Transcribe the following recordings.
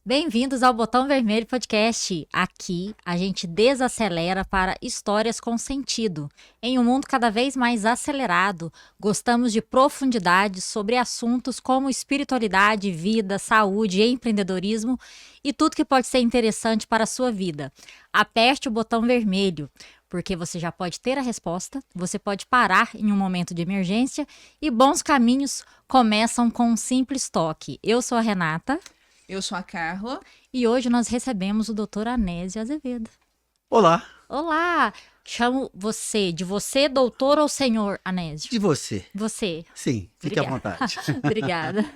Bem-vindos ao Botão Vermelho Podcast. Aqui a gente desacelera para histórias com sentido. Em um mundo cada vez mais acelerado, gostamos de profundidade sobre assuntos como espiritualidade, vida, saúde, empreendedorismo e tudo que pode ser interessante para a sua vida. Aperte o botão vermelho, porque você já pode ter a resposta, você pode parar em um momento de emergência e bons caminhos começam com um simples toque. Eu sou a Renata. Eu sou a Carla. E hoje nós recebemos o Dr. Anésio Azevedo. Olá, Olá! Chamo você de você, doutor ou senhor Anésio? de você? Você. Sim, fique à vontade. Obrigada.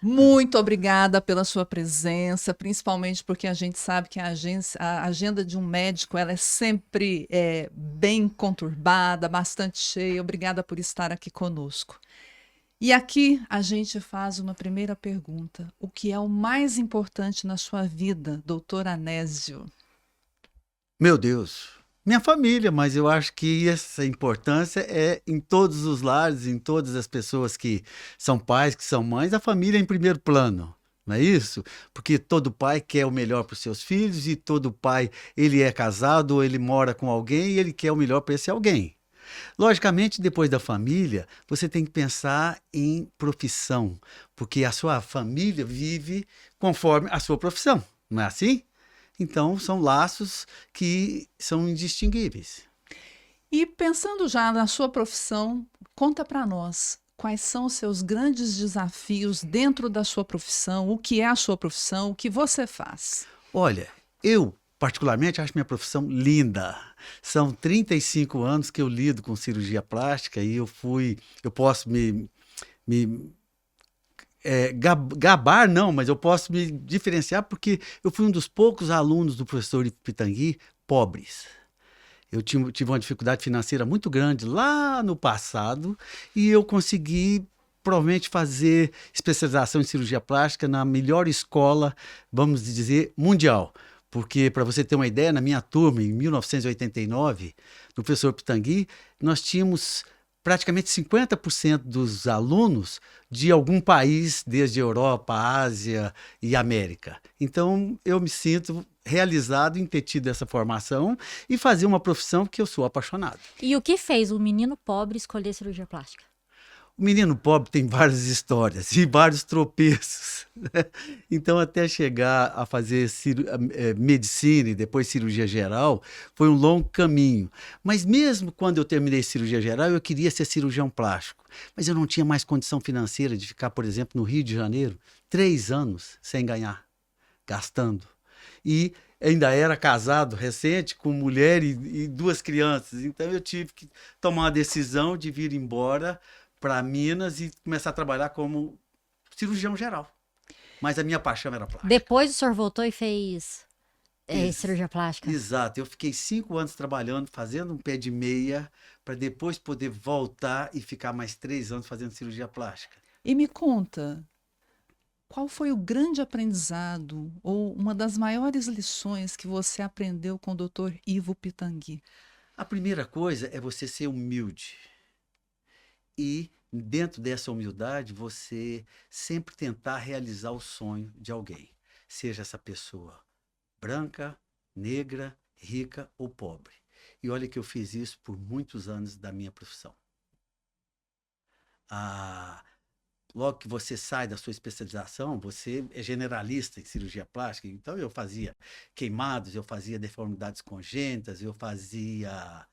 Muito obrigada pela sua presença, principalmente porque a gente sabe que a agenda de um médico ela é sempre bem conturbada, bastante cheia. Obrigada por estar aqui conosco. E aqui a gente faz uma primeira pergunta. O que é o mais importante na sua vida, doutor Anésio? Meu Deus, minha família, mas eu acho que essa importância é em todos os lares, em todas as pessoas que são pais, que são mães, a família é em primeiro plano. Não é isso? Porque todo pai quer o melhor para os seus filhos e todo pai, ele é casado ou ele mora com alguém e ele quer o melhor para esse alguém. Logicamente, depois da família, você tem que pensar em profissão, porque a sua família vive conforme a sua profissão, não é assim? Então, são laços que são indistinguíveis. E pensando já na sua profissão, conta para nós quais são os seus grandes desafios dentro da sua profissão, o que é a sua profissão, o que você faz. Olha, eu particularmente acho minha profissão linda. São 35 anos que eu lido com cirurgia plástica e eu posso gabar não, mas eu posso me diferenciar porque eu fui um dos poucos alunos do professor Pitangui pobres. Eu tive uma dificuldade financeira muito grande lá no passado e eu consegui provavelmente fazer especialização em cirurgia plástica na melhor escola, vamos dizer, mundial. Porque, para você ter uma ideia, na minha turma, em 1989, no professor Pitangui, nós tínhamos praticamente 50% dos alunos de algum país, desde Europa, Ásia e América. Então, eu me sinto realizado em ter tido essa formação e fazer uma profissão que eu sou apaixonado. E o que fez o menino pobre escolher cirurgia plástica? O menino pobre tem várias histórias e vários tropeços, né? Então, até chegar a fazer medicina e depois cirurgia geral, foi um longo caminho. Mas mesmo quando eu terminei cirurgia geral, eu queria ser cirurgião plástico. Mas eu não tinha mais condição financeira de ficar, por exemplo, no Rio de Janeiro, 3 anos sem ganhar, gastando. E ainda era casado, recente, com mulher e duas crianças. Então, eu tive que tomar uma decisão de vir embora para Minas e começar a trabalhar como cirurgião geral. Mas a minha paixão era plástica. Depois o senhor voltou e fez cirurgia plástica? Exato. Eu fiquei 5 anos trabalhando, fazendo um pé de meia, para depois poder voltar e ficar mais 3 anos fazendo cirurgia plástica. E me conta, qual foi o grande aprendizado ou uma das maiores lições que você aprendeu com o Dr. Ivo Pitangui? A primeira coisa é você ser humilde. E dentro dessa humildade, você sempre tentar realizar o sonho de alguém. Seja essa pessoa branca, negra, rica ou pobre. E olha que eu fiz isso por muitos anos da minha profissão. Logo que você sai da sua especialização, você é generalista em cirurgia plástica. Então eu fazia queimados, eu fazia deformidades congênitas, eu fazia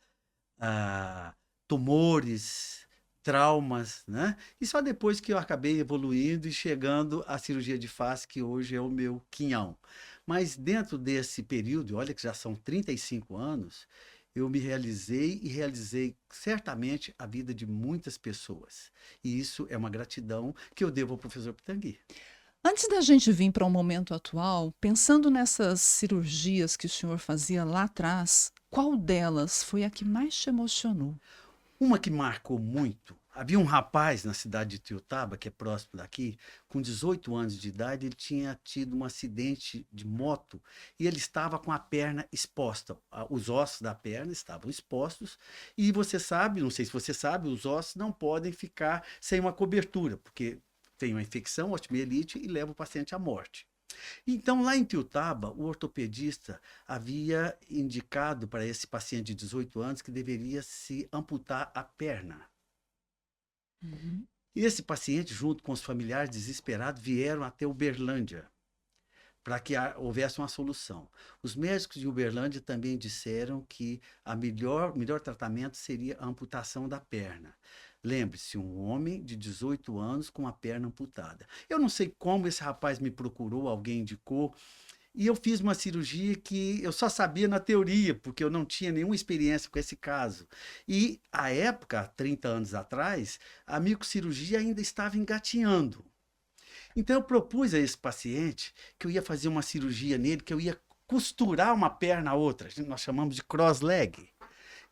tumores, traumas, né? E só depois que eu acabei evoluindo e chegando à cirurgia de face, que hoje é o meu quinhão. Mas dentro desse período, olha que já são 35 anos, eu me realizei e realizei certamente a vida de muitas pessoas. E isso é uma gratidão que eu devo ao professor Pitangui. Antes da gente vir para o momento atual, pensando nessas cirurgias que o senhor fazia lá atrás, qual delas foi a que mais te emocionou? Uma que marcou muito, havia um rapaz na cidade de Tuiutaba, que é próximo daqui, com 18 anos de idade, ele tinha tido um acidente de moto e ele estava com a perna exposta. Os ossos da perna estavam expostos e você sabe, não sei se você sabe, os ossos não podem ficar sem uma cobertura, porque tem uma infecção, osteomielite, e leva o paciente à morte. Então, lá em Tiutaba, o ortopedista havia indicado para esse paciente de 18 anos que deveria se amputar a perna. E esse paciente, junto com os familiares desesperados, vieram até Uberlândia para que houvesse uma solução. Os médicos de Uberlândia também disseram que o melhor tratamento seria a amputação da perna. Lembre-se, um homem de 18 anos com a perna amputada. Eu não sei como esse rapaz me procurou, alguém indicou, e eu fiz uma cirurgia que eu só sabia na teoria, porque eu não tinha nenhuma experiência com esse caso. E, à época, 30 anos atrás, a microcirurgia ainda estava engatinhando. Então, eu propus a esse paciente que eu ia fazer uma cirurgia nele, que eu ia costurar uma perna a outra. Nós chamamos de cross-leg.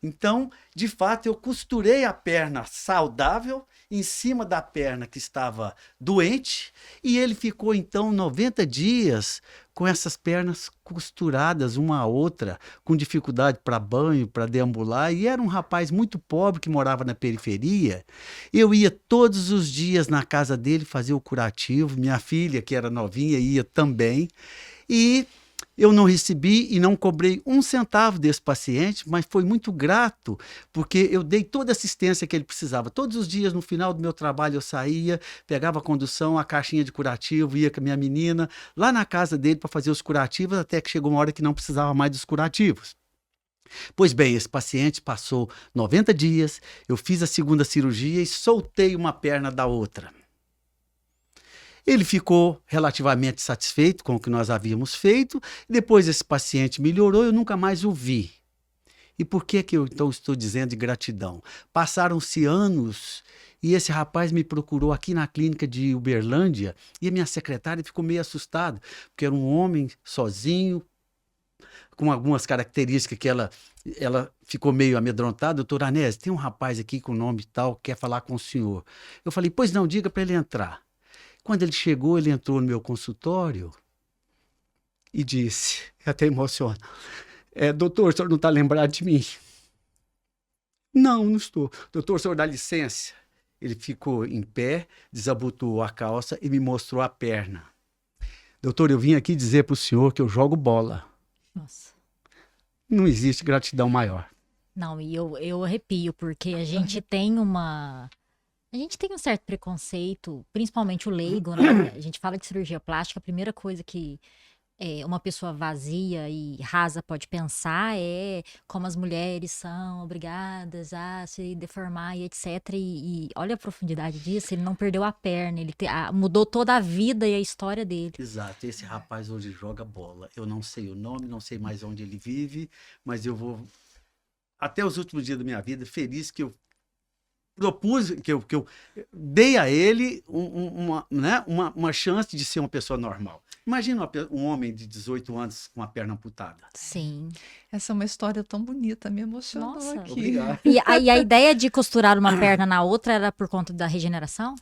Então, de fato, eu costurei a perna saudável em cima da perna que estava doente e ele ficou, então, 90 dias com essas pernas costuradas uma a outra, com dificuldade para banho, para deambular. E era um rapaz muito pobre que morava na periferia. Eu ia todos os dias na casa dele fazer o curativo. Minha filha, que era novinha, ia também. E eu não recebi e não cobrei um centavo desse paciente, mas foi muito grato, porque eu dei toda a assistência que ele precisava. Todos os dias, no final do meu trabalho, eu saía, pegava a condução, a caixinha de curativo, ia com a minha menina lá na casa dele para fazer os curativos, até que chegou uma hora que não precisava mais dos curativos. Pois bem, esse paciente passou 90 dias, eu fiz a segunda cirurgia e soltei uma perna da outra. Ele ficou relativamente satisfeito com o que nós havíamos feito. Depois esse paciente melhorou, eu nunca mais o vi. E por que eu então estou dizendo de gratidão? Passaram-se anos e esse rapaz me procurou aqui na clínica de Uberlândia e a minha secretária ficou meio assustada, porque era um homem sozinho, com algumas características que ela ficou meio amedrontada. Doutor Anésio, tem um rapaz aqui com nome tal que quer falar com o senhor. Eu falei, pois não, diga para ele entrar. Quando ele chegou, ele entrou no meu consultório e disse, até emociona, doutor, o senhor não está lembrado de mim? Não, não estou. Doutor, o senhor dá licença? Ele ficou em pé, desabotoou a calça e me mostrou a perna. Doutor, eu vim aqui dizer para o senhor que eu jogo bola. Nossa. Não existe gratidão maior. Não, e eu arrepio, porque a gente tem uma... A gente tem um certo preconceito, principalmente o leigo, né? A gente fala de cirurgia plástica, a primeira coisa que uma pessoa vazia e rasa pode pensar é como as mulheres são obrigadas a se deformar e etc. E olha a profundidade disso, ele não perdeu a perna, ele mudou toda a vida e a história dele. Exato, esse rapaz hoje joga bola. Eu não sei o nome, não sei mais onde ele vive, mas eu vou, até os últimos dias da minha vida, feliz que eu propus, que eu dei a ele uma chance de ser uma pessoa normal. Imagina um homem de 18 anos com a perna amputada. Sim. Essa é uma história tão bonita, me emocionou Nossa. aqui. Obrigado. E a ideia de costurar uma perna na outra era por conta da regeneração?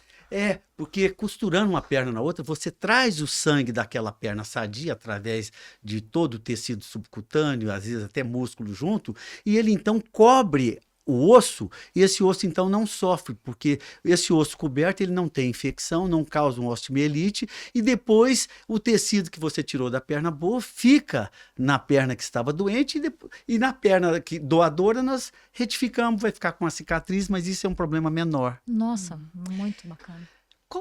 Porque costurando uma perna na outra, você traz o sangue daquela perna sadia através de todo o tecido subcutâneo, às vezes até músculo junto, e ele então cobre o osso, e esse osso então não sofre, porque esse osso coberto ele não tem infecção, não causa um osteomielite, e depois o tecido que você tirou da perna boa fica na perna que estava doente, e na perna doadora nós retificamos, vai ficar com uma cicatriz, mas isso é um problema menor. Nossa, muito bacana.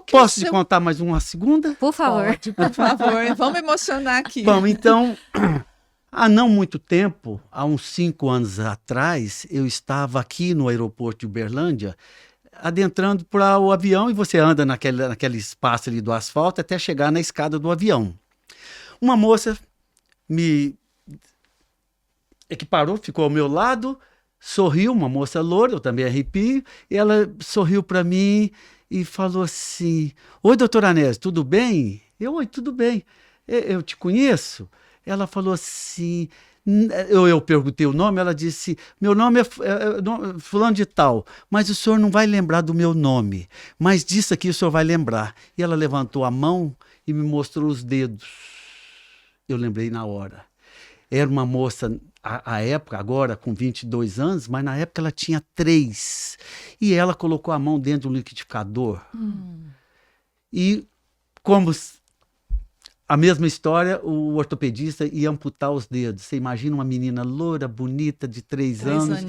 Posso te contar mais uma segunda? Por favor. Pode, por favor, vamos emocionar aqui. Bom, então... Há não muito tempo, há uns 5 anos atrás, eu estava aqui no aeroporto de Uberlândia, adentrando para o avião, e você anda naquele espaço ali do asfalto até chegar na escada do avião. Uma moça me equiparou, ficou ao meu lado, sorriu, uma moça loura, eu também arrepio, e ela sorriu para mim e falou assim, oi, doutor Anésio, tudo bem? Oi, tudo bem. Eu te conheço? Ela falou assim, eu perguntei o nome, ela disse, meu nome é fulano de tal, mas o senhor não vai lembrar do meu nome, mas disso aqui o senhor vai lembrar. E ela levantou a mão e me mostrou os dedos. Eu lembrei na hora. Era uma moça, à época, agora com 22 anos, mas na época ela tinha 3. E ela colocou a mão dentro de um liquidificador. E como... A mesma história, o ortopedista ia amputar os dedos. Você imagina uma menina loura, bonita, de 3 anos,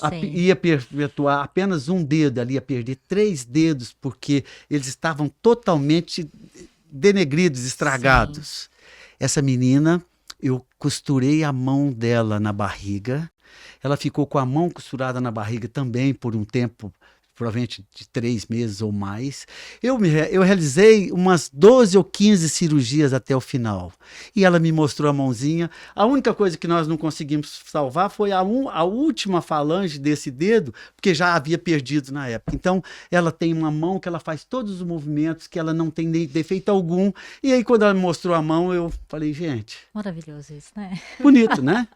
aninhos. ia perpetuar apenas um dedo, ali ia perder 3 dedos, porque eles estavam totalmente denegridos, estragados. Essa menina, eu costurei a mão dela na barriga, ela ficou com a mão costurada na barriga também por um tempo, provavelmente de 3 meses ou mais. Eu realizei umas 12 ou 15 cirurgias até o final. E ela me mostrou a mãozinha. A única coisa que nós não conseguimos salvar foi a última falange desse dedo, porque já havia perdido na época. Então, ela tem uma mão que ela faz todos os movimentos, que ela não tem defeito algum. E aí, quando ela me mostrou a mão, eu falei, gente... Maravilhoso isso, né? Bonito, né?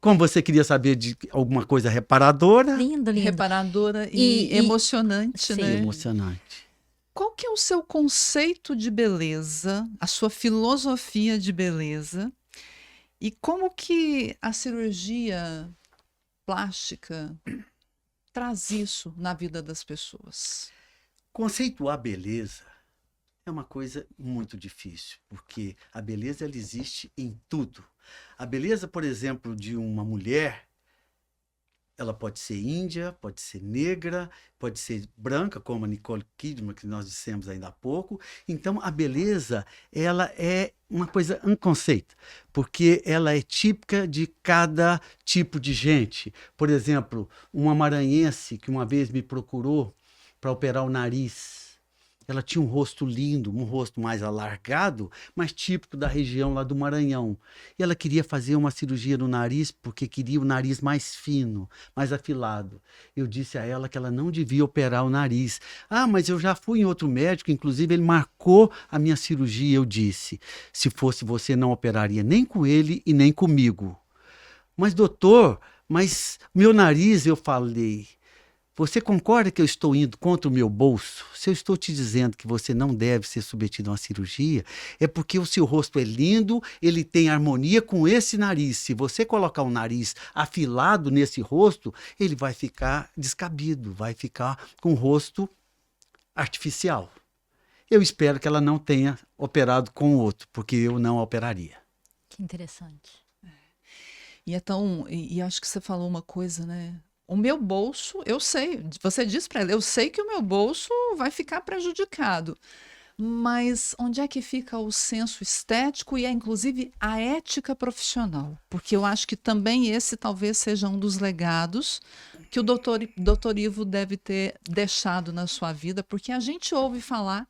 Como você queria saber de alguma coisa reparadora. Lindo, lindo. Reparadora e emocionante, né? Emocionante. Qual que é o seu conceito de beleza, a sua filosofia de beleza? E como que a cirurgia plástica traz isso na vida das pessoas? Conceituar beleza é uma coisa muito difícil, porque a beleza ela existe em tudo. A beleza, por exemplo, de uma mulher, ela pode ser índia, pode ser negra, pode ser branca, como a Nicole Kidman, que nós dissemos ainda há pouco. Então, a beleza, ela é uma coisa, um conceito, porque ela é típica de cada tipo de gente. Por exemplo, uma maranhense que uma vez me procurou para operar o nariz. Ela tinha um rosto lindo, um rosto mais alargado, mas típico da região lá do Maranhão. E ela queria fazer uma cirurgia no nariz porque queria o nariz mais fino, mais afilado. Eu disse a ela que ela não devia operar o nariz. Ah, mas eu já fui em outro médico, inclusive ele marcou a minha cirurgia. Eu disse, se fosse você não operaria nem com ele e nem comigo. Mas doutor, mas meu nariz, eu falei... Você concorda que eu estou indo contra o meu bolso? Se eu estou te dizendo que você não deve ser submetido a uma cirurgia, é porque o seu rosto é lindo, ele tem harmonia com esse nariz. Se você colocar um nariz afilado nesse rosto, ele vai ficar descabido, vai ficar com o rosto artificial. Eu espero que ela não tenha operado com o outro, porque eu não a operaria. Que interessante. E então, e acho que você falou uma coisa, né? O meu bolso, eu sei, você disse para ela, eu sei que o meu bolso vai ficar prejudicado, mas onde é que fica o senso estético e, inclusive, a ética profissional? Porque eu acho que também esse talvez seja um dos legados que o doutor Ivo deve ter deixado na sua vida, porque a gente ouve falar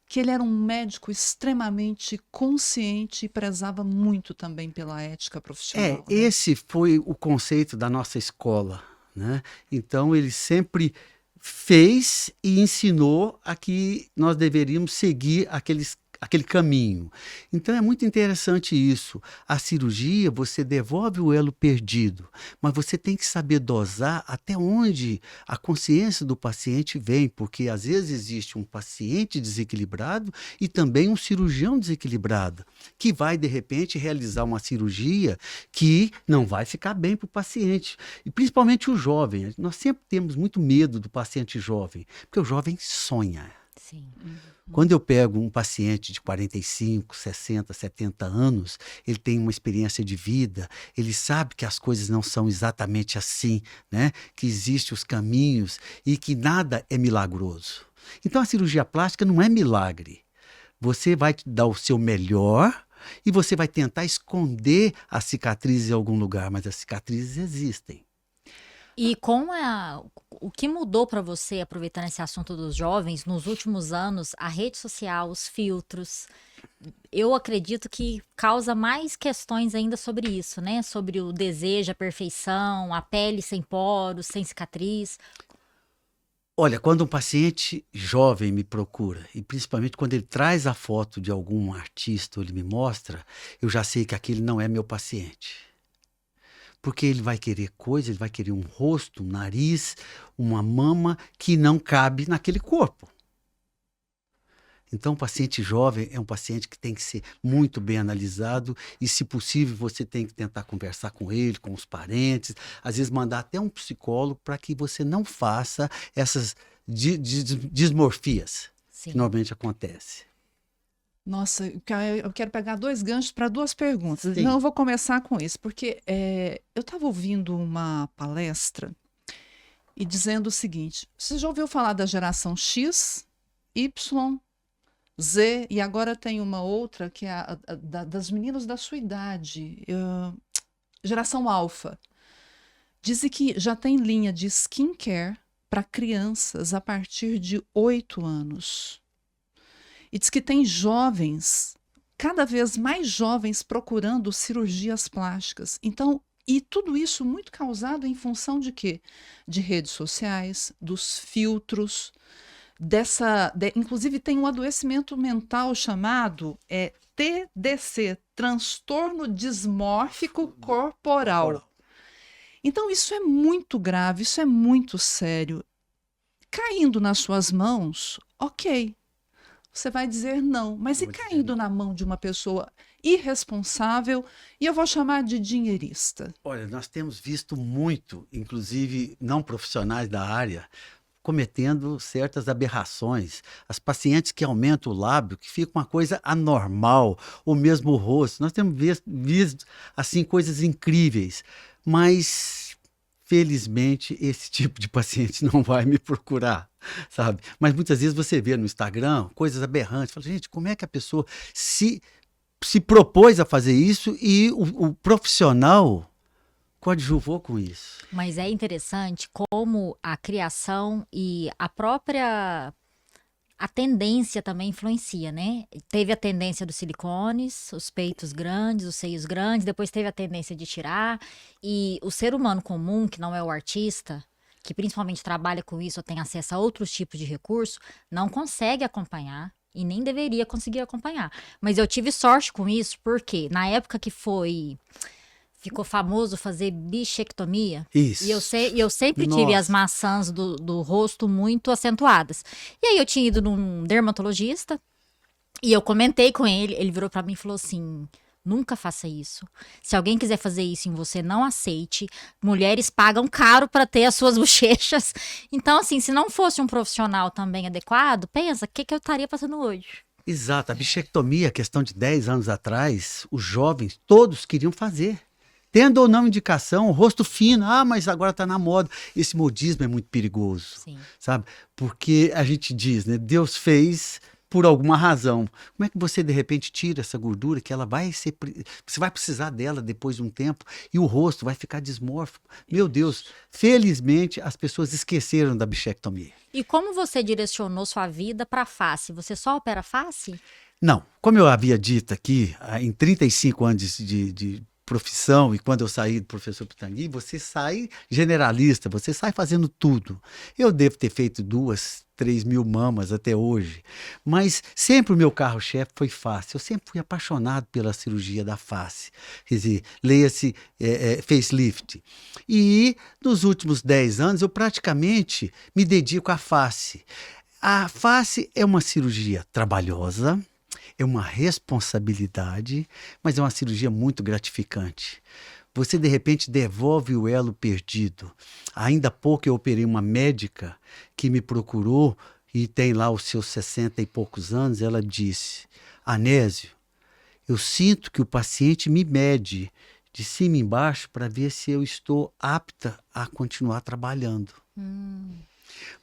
que ele era um médico extremamente consciente e prezava muito também pela ética profissional. Né? Esse foi o conceito da nossa escola. Né? Então, ele sempre fez e ensinou a que nós deveríamos seguir aquele caminho. Então, é muito interessante isso. A cirurgia, você devolve o elo perdido, mas você tem que saber dosar até onde a consciência do paciente vem, porque às vezes existe um paciente desequilibrado e também um cirurgião desequilibrado, que vai, de repente, realizar uma cirurgia que não vai ficar bem para o paciente. E principalmente o jovem. Nós sempre temos muito medo do paciente jovem, porque o jovem sonha. Sim. Quando eu pego um paciente de 45, 60, 70 anos, ele tem uma experiência de vida, ele sabe que as coisas não são exatamente assim, né? Que existem os caminhos e que nada é milagroso. Então a cirurgia plástica não é milagre. Você vai dar o seu melhor e você vai tentar esconder as cicatrizes em algum lugar, mas as cicatrizes existem. E o que mudou para você, aproveitando esse assunto dos jovens, nos últimos anos, a rede social, os filtros, eu acredito que causa mais questões ainda sobre isso, né? Sobre o desejo, a perfeição, a pele sem poros, sem cicatriz. Olha, quando um paciente jovem me procura, e principalmente quando ele traz a foto de algum artista ou ele me mostra, eu já sei que aquele não é meu paciente. Porque ele vai querer coisa, ele vai querer um rosto, um nariz, uma mama que não cabe naquele corpo. Então, o paciente jovem é um paciente que tem que ser muito bem analisado e, se possível, você tem que tentar conversar com ele, com os parentes, às vezes mandar até um psicólogo para que você não faça essas dismorfias Sim. que normalmente acontecem. Nossa, eu quero pegar dois ganchos para duas perguntas. Sim. Não, eu vou começar com isso, porque eu estava ouvindo uma palestra e dizendo o seguinte: você já ouviu falar da geração X, Y, Z, e agora tem uma outra que é das meninas da sua idade, geração Alfa. Dizem que já tem linha de skincare para crianças a partir de 8 anos. E diz que tem jovens, cada vez mais jovens, procurando cirurgias plásticas. Então, e tudo isso muito causado em função de quê? De redes sociais, dos filtros, inclusive tem um adoecimento mental chamado TDC, transtorno dismórfico corporal. Então, isso é muito grave, isso é muito sério. Caindo nas suas mãos, ok. Você vai dizer não, mas e caindo na mão de uma pessoa irresponsável, e eu vou chamar de dinheirista? Olha, nós temos visto muito, inclusive não profissionais da área, cometendo certas aberrações. As pacientes que aumentam o lábio, que fica uma coisa anormal, ou mesmo o rosto. Nós temos visto assim, coisas incríveis, mas felizmente esse tipo de paciente não vai me procurar, sabe? Mas muitas vezes você vê no Instagram coisas aberrantes. Fala, gente, como é que a pessoa se propôs a fazer isso e o profissional coadjuvou com isso? Mas é interessante como a criação e a tendência também influencia, né? Teve a tendência dos silicones, os peitos grandes, os seios grandes, depois teve a tendência de tirar. E o ser humano comum, que não é o artista, que principalmente trabalha com isso ou tem acesso a outros tipos de recurso, não consegue acompanhar e nem deveria conseguir acompanhar. Mas eu tive sorte com isso, porque na época que ficou famoso fazer bichectomia. Isso. E eu sempre tive as maçãs do rosto muito acentuadas. E aí eu tinha ido num dermatologista e eu comentei com ele. Ele virou pra mim e falou assim: nunca faça isso. Se alguém quiser fazer isso em você, não aceite. Mulheres pagam caro pra ter as suas bochechas. Então, assim, se não fosse um profissional também adequado, pensa, o que eu estaria passando hoje? Exato. A bichectomia, questão de 10 anos atrás, os jovens todos queriam fazer. Tendo ou não indicação, rosto fino, mas agora está na moda. Esse modismo é muito perigoso, Sim. sabe? Porque a gente diz, né? Deus fez por alguma razão. Como é que você, de repente, tira essa gordura que ela vai ser... Você vai precisar dela depois de um tempo e o rosto vai ficar dismórfico. Meu Deus, felizmente as pessoas esqueceram da bichectomia. E como você direcionou sua vida para face? Você só opera face? Não, como eu havia dito aqui, em 35 anos de profissão, e quando eu saí do professor Pitangui, você sai generalista, você sai fazendo tudo. Eu devo ter feito 2, 3 mil mamas até hoje, mas sempre o meu carro-chefe foi face. Eu sempre fui apaixonado pela cirurgia da face, quer dizer, leia-se facelift. E nos últimos 10 anos eu praticamente me dedico à face. A face é uma cirurgia trabalhosa, é uma responsabilidade, mas é uma cirurgia muito gratificante. Você, de repente, devolve o elo perdido. Ainda há pouco eu operei uma médica que me procurou e tem lá os seus 60 e poucos anos. Ela disse: Anésio, eu sinto que o paciente me mede de cima e embaixo para ver se eu estou apta a continuar trabalhando.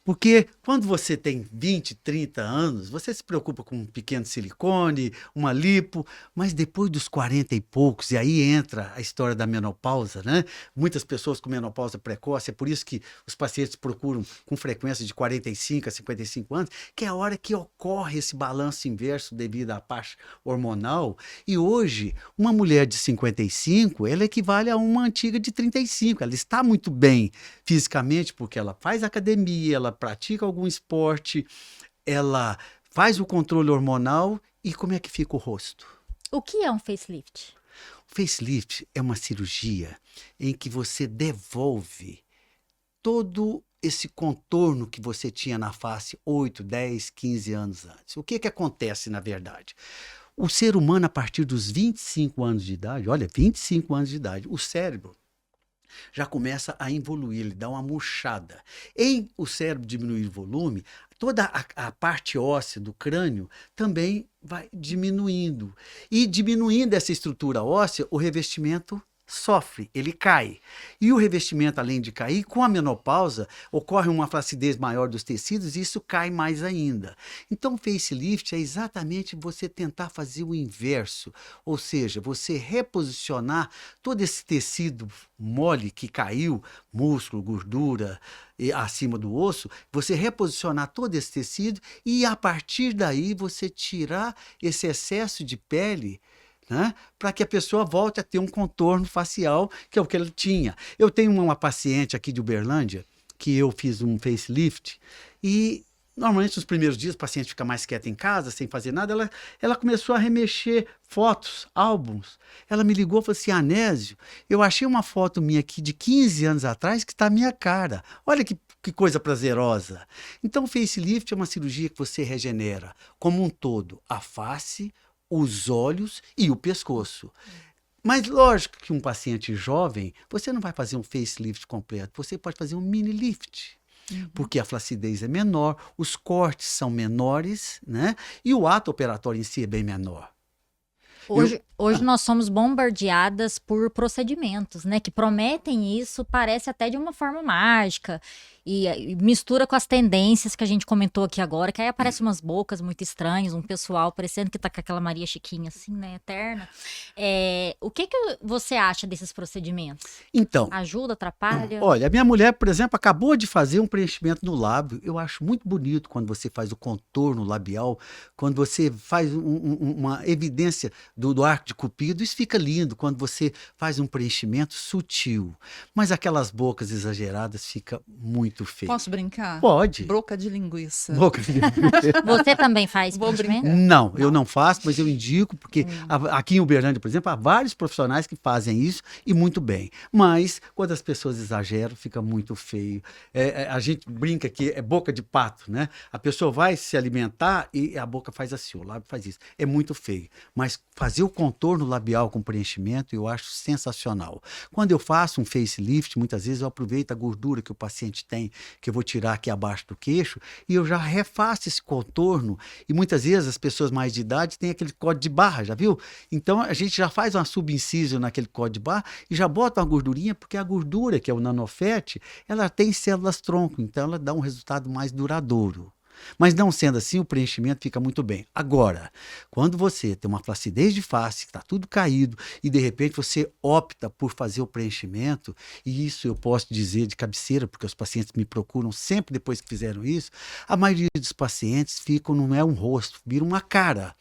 Porque quando você tem 20, 30 anos, você se preocupa com um pequeno silicone, uma lipo, mas depois dos 40 e poucos, e aí entra a história da menopausa, né? Muitas pessoas com menopausa precoce, é por isso que os pacientes procuram com frequência de 45 a 55 anos, que é a hora que ocorre esse balanço inverso devido à parte hormonal. E hoje, uma mulher de 55, ela equivale a uma antiga de 35. Ela está muito bem fisicamente porque ela faz academia, ela pratica algum esporte, ela faz o controle hormonal. E como é que fica o rosto? O que é um facelift? O facelift é uma cirurgia em que você devolve todo esse contorno que você tinha na face 8, 10, 15 anos antes. O que acontece, na verdade? O ser humano, a partir dos 25 anos de idade, olha, 25 anos de idade, o cérebro já começa a involuir, ele dá uma murchada. Em o cérebro diminuir o volume, toda a parte óssea do crânio também vai diminuindo. E diminuindo essa estrutura óssea, o revestimento sofre, ele cai. E o revestimento, além de cair, com a menopausa, ocorre uma flacidez maior dos tecidos e isso cai mais ainda. Então, o facelift é exatamente você tentar fazer o inverso, ou seja, você reposicionar todo esse tecido mole que caiu, músculo, gordura, acima do osso, você reposicionar todo esse tecido e, a partir daí, você tirar esse excesso de pele, né, para que a pessoa volte a ter um contorno facial, que é o que ela tinha. Eu tenho uma paciente aqui de Uberlândia, que eu fiz um facelift, e normalmente nos primeiros dias o paciente fica mais quieto em casa, sem fazer nada, ela começou a remexer fotos, álbuns. Ela me ligou e falou assim: Anésio, eu achei uma foto minha aqui de 15 anos atrás que está a minha cara. Olha que coisa prazerosa. Então o facelift é uma cirurgia que você regenera como um todo, a face, os olhos e o pescoço. Mas lógico que um paciente jovem, você não vai fazer um facelift completo, você pode fazer um mini lift. Porque a flacidez é menor, os cortes são menores, né? E o ato operatório em si é bem menor. Hoje nós somos bombardeadas por procedimentos, né? Que prometem isso, parece até de uma forma mágica. E mistura com as tendências que a gente comentou aqui agora, que aí aparecem umas bocas muito estranhas, um pessoal parecendo que tá com aquela Maria Chiquinha assim, né? Eterna. O que você acha desses procedimentos? Então, Ajuda, atrapalha? olha, a minha mulher, por exemplo, acabou de fazer um preenchimento no lábio. Eu acho muito bonito quando você faz o contorno labial, quando você faz uma evidência do arco de Cupido. Isso fica lindo quando você faz um preenchimento sutil. Mas aquelas bocas exageradas fica muito feio. Posso brincar? Pode. Boca de linguiça. Boca de... Você também faz Vou preenchimento? brincar. Não, eu não faço, mas eu indico, porque aqui em Uberlândia, por exemplo, há vários profissionais que fazem isso e muito bem. Mas quando as pessoas exageram, fica muito feio. A gente brinca que é boca de pato, né? A pessoa vai se alimentar e a boca faz assim, o lábio faz isso. É muito feio. Mas fazer o contorno labial com preenchimento eu acho sensacional. Quando eu faço um facelift, muitas vezes eu aproveito a gordura que o paciente tem, que eu vou tirar aqui abaixo do queixo, e eu já refaço esse contorno. E muitas vezes as pessoas mais de idade têm aquele código de barra, já viu? Então a gente já faz uma subincísio naquele código de barra e já bota uma gordurinha, porque a gordura, que é o nanofat, ela tem células tronco, então ela dá um resultado mais duradouro. Mas não sendo assim, o preenchimento fica muito bem. Agora, quando você tem uma flacidez de face, que está tudo caído, e de repente você opta por fazer o preenchimento, e isso eu posso dizer de cabeceira, porque os pacientes me procuram sempre depois que fizeram isso, a maioria dos pacientes ficam, não é um rosto, vira uma cara.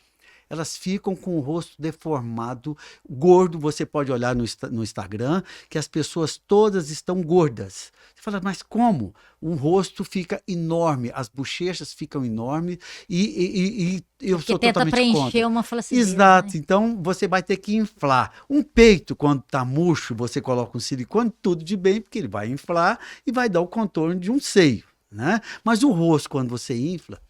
Elas ficam com o rosto deformado, gordo. Você pode olhar no Instagram que as pessoas todas estão gordas. Você fala, mas como? O rosto fica enorme, as bochechas ficam enormes e eu Porque sou tenta totalmente preencher contra. uma flacidez. Exato, Né? então você vai ter que inflar. Um peito, quando está murcho, você coloca um silicone, tudo de bem, porque ele vai inflar e vai dar o contorno de um seio, né? Mas o rosto, quando você infla,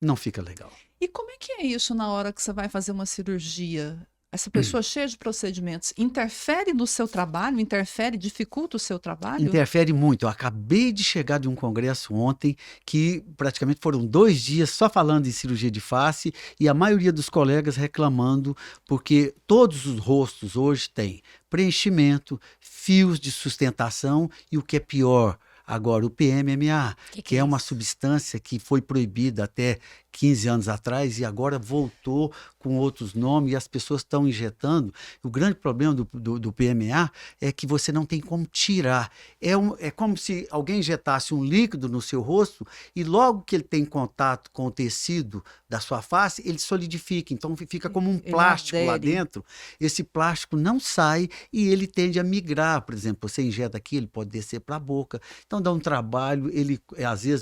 não fica legal. E como é que é isso na hora que você vai fazer uma cirurgia? Essa pessoa cheia de procedimentos interfere no seu trabalho? Interfere, dificulta o seu trabalho? Interfere muito. Eu acabei de chegar de um congresso ontem que praticamente foram 2 dias só falando em cirurgia de face e a maioria dos colegas reclamando porque todos os rostos hoje têm preenchimento, fios de sustentação e o que é pior, agora o PMMA, que é uma substância que foi proibida até 15 anos atrás e agora voltou com outros nomes e as pessoas estão injetando. O grande problema do PMA é que você não tem como tirar. É como se alguém injetasse um líquido no seu rosto e logo que ele tem contato com o tecido da sua face, ele solidifica. Então fica como um plástico lá dentro. Esse plástico não sai e ele tende a migrar. Por exemplo, você injeta aqui, ele pode descer para a boca. Então dá um trabalho, ele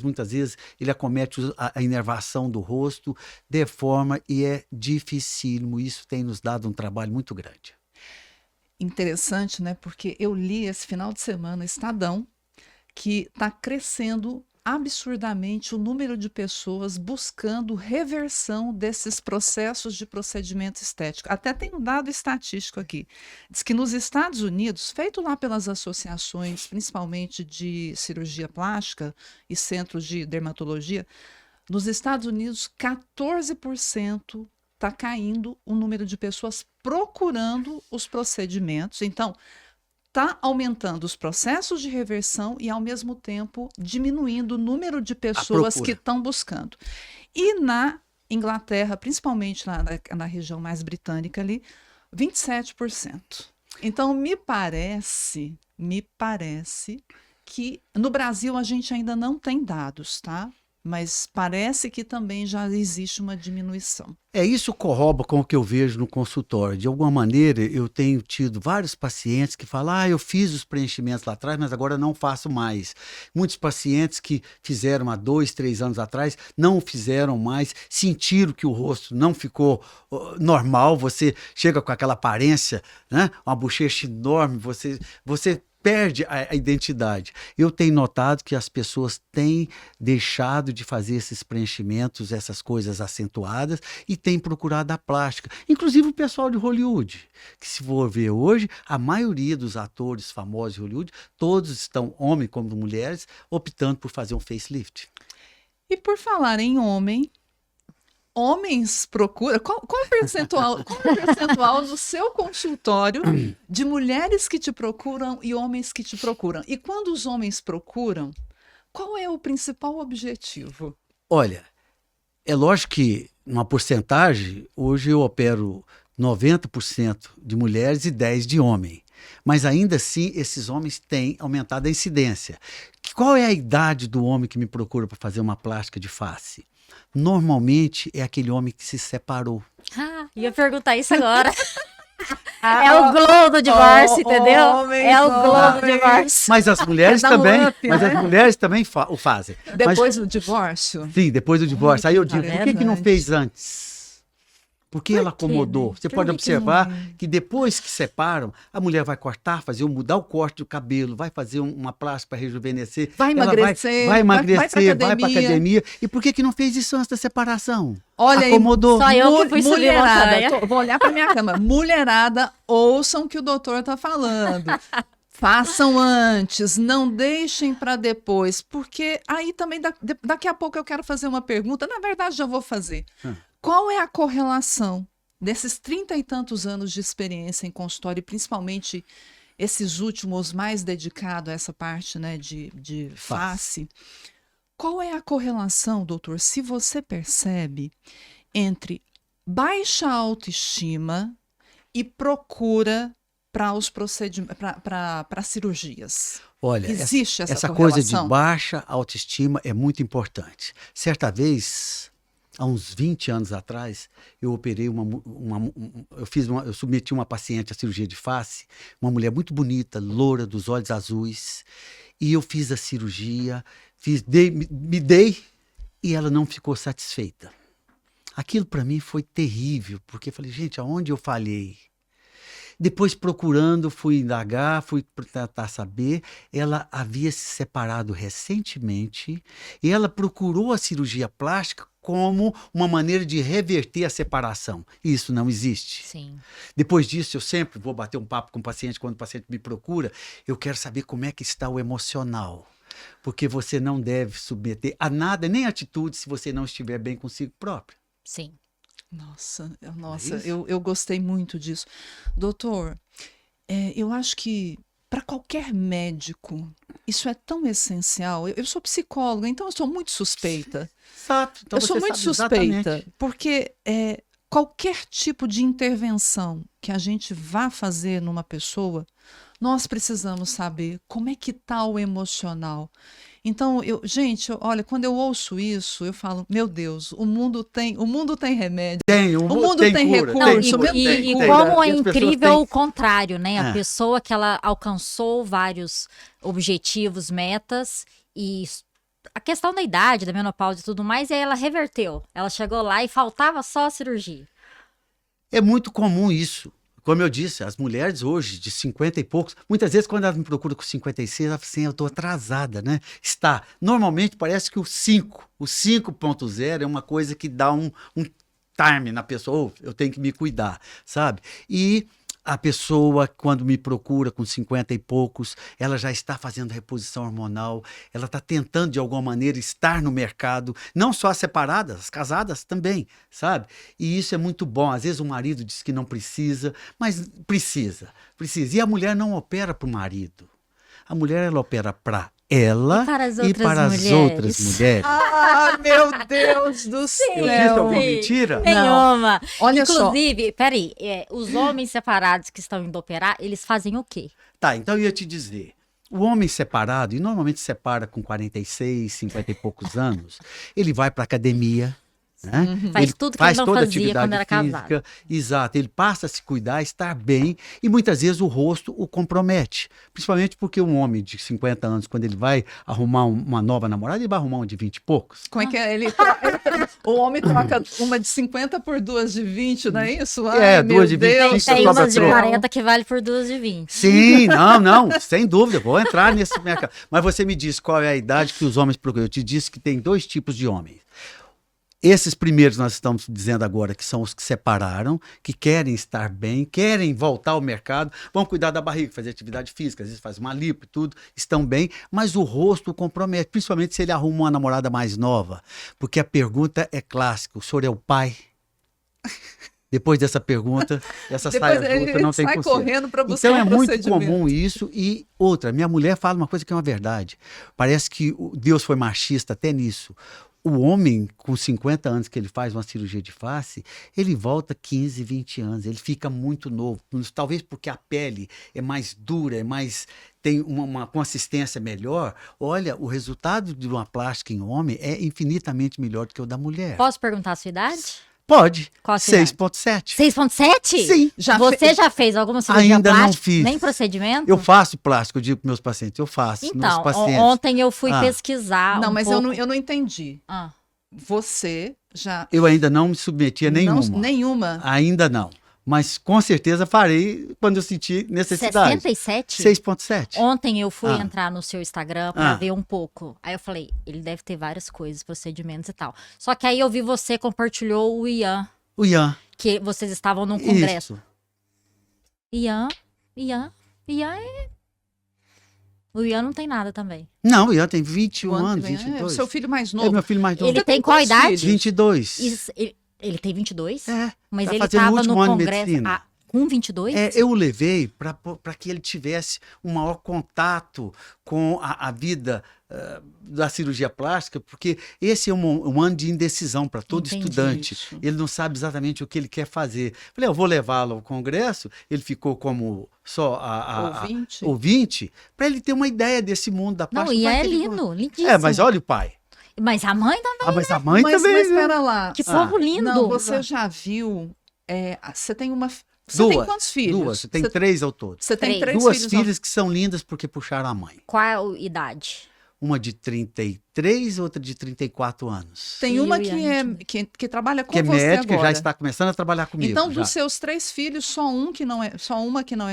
muitas vezes, ele acomete a inervação do rosto, deforma e é dificílimo. Isso tem nos dado um trabalho muito grande. Interessante, né? Porque eu li esse final de semana, Estadão, que está crescendo absurdamente o número de pessoas buscando reversão desses processos de procedimento estético. Até tem um dado estatístico aqui. Diz que nos Estados Unidos, feito lá pelas associações, principalmente de cirurgia plástica e centros de dermatologia, nos Estados Unidos, 14% está caindo o número de pessoas procurando os procedimentos. Então, está aumentando os processos de reversão e, ao mesmo tempo, diminuindo o número de pessoas que estão buscando. E na Inglaterra, principalmente na região mais britânica ali, 27%. Então, me parece que no Brasil a gente ainda não tem dados, tá? Mas parece que também já existe uma diminuição. Isso corrobora com o que eu vejo no consultório. De alguma maneira, eu tenho tido vários pacientes que falam, eu fiz os preenchimentos lá atrás, mas agora não faço mais. Muitos pacientes que fizeram há 2, 3 anos atrás, não fizeram mais, sentiram que o rosto não ficou normal, você chega com aquela aparência, né? Uma bochecha enorme, você perde a identidade. Eu tenho notado que as pessoas têm deixado de fazer esses preenchimentos, essas coisas acentuadas, e têm procurado a plástica. Inclusive o pessoal de Hollywood, que se for ver hoje, a maioria dos atores famosos de Hollywood, todos estão, homens como mulheres, optando por fazer um facelift. E por falar em homens procuram. Qual é o percentual no seu consultório de mulheres que te procuram e homens que te procuram? E quando os homens procuram, qual é o principal objetivo? Olha, é lógico que uma porcentagem, hoje eu opero 90% de mulheres e 10% de homem. Mas ainda assim, esses homens têm aumentado a incidência. Qual é a idade do homem que me procura para fazer uma plástica de face? Normalmente é aquele homem que se separou. Ia perguntar isso agora. É o glow do divórcio, entendeu? É o glow do divórcio. Mas as mulheres também, as mulheres também o fazem. Depois do divórcio? Sim, depois do divórcio. Aí eu digo, por que não fez antes? Porque ela acomodou. Você pode observar que depois que separam, a mulher vai cortar, mudar o corte do cabelo, vai fazer uma plástica para rejuvenescer. Vai emagrecer. Vai para academia. E por que não fez isso antes da separação? Olha, acomodou. Só eu que fui subir mulherada, vou olhar para minha cama. Mulherada, ouçam o que o doutor está falando. Façam antes, não deixem para depois, porque aí também daqui a pouco eu quero fazer uma pergunta. Na verdade, já vou fazer. Qual é a correlação desses 30 e tantos anos de experiência em consultório, e principalmente esses últimos mais dedicados a essa parte, né, de face? Qual é a correlação, doutor, se você percebe, entre baixa autoestima e procura para os procedimentos, para cirurgias? Olha, existe essa coisa de baixa autoestima é muito importante. Certa vez, há uns 20 anos atrás, eu operei eu submeti uma paciente à cirurgia de face, uma mulher muito bonita, loura, dos olhos azuis, e eu fiz a cirurgia, me dei, e ela não ficou satisfeita. Aquilo para mim foi terrível, porque eu falei, gente, aonde eu falhei? Depois, procurando, fui indagar, fui tentar saber. Ela havia se separado recentemente e ela procurou a cirurgia plástica como uma maneira de reverter a separação. E isso não existe. Sim. Depois disso, eu sempre vou bater um papo com o paciente. Quando o paciente me procura, eu quero saber como é que está o emocional. Porque você não deve submeter a nada, nem atitude, se você não estiver bem consigo próprio. Sim. Nossa, eu gostei muito disso. Doutor, eu acho que para qualquer médico isso é tão essencial. Eu sou psicóloga, então eu sou muito suspeita. Exato. Então eu sou muito suspeita, porque qualquer tipo de intervenção que a gente vá fazer numa pessoa, nós precisamos saber como é que está o emocional. Então, gente, olha, quando eu ouço isso, eu falo, meu Deus, o mundo tem remédio. O mundo tem recurso. Como é incrível o contrário, né? A pessoa que ela alcançou vários objetivos, metas, e a questão da idade, da menopausa e tudo mais, e aí ela reverteu. Ela chegou lá e faltava só a cirurgia. É muito comum isso. como eu disse, as mulheres hoje, de 50 e poucos, muitas vezes quando elas me procuram com 56, elas falam assim, eu estou atrasada, né? Normalmente parece que o 5.0 é uma coisa que dá um time na pessoa, eu tenho que me cuidar, sabe? E a pessoa, quando me procura com 50 e poucos, ela já está fazendo reposição hormonal, ela está tentando, de alguma maneira, estar no mercado, não só as separadas, as casadas também, sabe? E isso é muito bom. Às vezes o marido diz que não precisa, mas precisa. E a mulher não opera para o marido. A mulher, ela opera para ela e para as outras mulheres. Ah, meu Deus do céu! Eu disse alguma mentira? Nenhuma. Olha Inclusive, peraí, os homens separados que estão indo operar, eles fazem o quê? Tá, então eu ia te dizer. O homem separado, e normalmente separa com 46, 50 e poucos anos, ele vai para a academia, né? Faz Ele tudo que faz ele não toda a fazia atividade quando era física, casado. exato, ele passa a se cuidar, estar bem, e muitas vezes o rosto o compromete, principalmente porque um homem de 50 anos, quando ele vai arrumar uma nova namorada, ele vai arrumar uma de 20 e poucos. Como é que é? O homem troca uma de 50 por duas de 20, não é isso? Ai, meu duas de 20 Deus fica Tem sobra umas de troco. 40 que vale por 2 de 20. Sim, não, sem dúvida, vou entrar nesse mercado. Mas você me disse qual é a idade que os homens procuram. Eu te disse que tem 2 tipos de homens. Esses primeiros nós estamos dizendo agora que são os que separaram, que querem estar bem, querem voltar ao mercado, vão cuidar da barriga, fazer atividade física, às vezes faz uma lipo e tudo, estão bem, mas o rosto o compromete, principalmente se ele arruma uma namorada mais nova, porque a pergunta é clássica, o senhor é o pai? Depois dessa pergunta, essa Depois saia justa não tem sai conserto. correndo para buscar Então é um muito procedimento. comum isso. E outra, minha mulher fala uma coisa que é uma verdade. Parece que Deus foi machista até nisso. O homem, com 50 anos que ele faz uma cirurgia de face, ele volta 15, 20 anos, ele fica muito novo. Talvez porque a pele é mais dura, tem uma consistência melhor. Olha, o resultado de uma plástica em homem é infinitamente melhor do que o da mulher. Posso perguntar a sua idade? Pode. Qual a sua idade? 6,7. 6,7? Sim. Você já fez alguma cirurgia Ainda não plástica? fiz. Nem procedimento? Eu faço plástico, eu digo para meus pacientes, eu faço. Meus Então, pacientes. ontem eu fui pesquisar Não, um mas pouco. eu não entendi. Ah. Você já... Eu ainda não me submeti a nenhuma. Nenhuma? Ainda não. Mas com certeza farei quando eu sentir necessidade. 67? 6,7. Ontem eu fui Ah. entrar no seu Instagram pra Ah. ver um pouco. Aí eu falei, ele deve ter várias coisas, procedimentos e tal. Só que aí eu vi você compartilhou o Ian, O Ian. que vocês estavam num congresso. Isso. Ian é... O Ian não tem nada também. Não, o Ian tem 21 O ano que anos, vem, o 22. seu filho mais É novo. meu filho mais novo. Ele Você tem tem qual quantos idade? filhos? 22. Ele tem 22? É. Mas tá ele fazendo o tava último no ano de congresso medicina. com 22? Eu o levei para que ele tivesse um maior contato com a vida da cirurgia plástica, porque esse é um ano de indecisão para todo Entendi. estudante. Isso. Ele não sabe exatamente o que ele quer fazer. Falei, eu vou levá-lo ao congresso, ele ficou como só ouvinte, para ele ter uma ideia desse mundo da Não, plástica. Ian Vai é que ele lindo, gosta. lindíssimo. Mas olha o pai. Mas a mãe também. Mas a mãe também. Mas né? espera lá. Que povo lindo. Não, você já viu... você tem uma... Você tem quantos filhos? Duas. Tem 3 ao todo. Você tem Três. 3 Duas filhos? filhas que são lindas porque puxaram a mãe. Qual a idade? Uma de 33, outra de 34 anos. Tem E uma o Ian, que trabalha com Que é você médica, agora. já está começando a trabalhar comigo. Então, já. dos seus 3 filhos, só uma que não é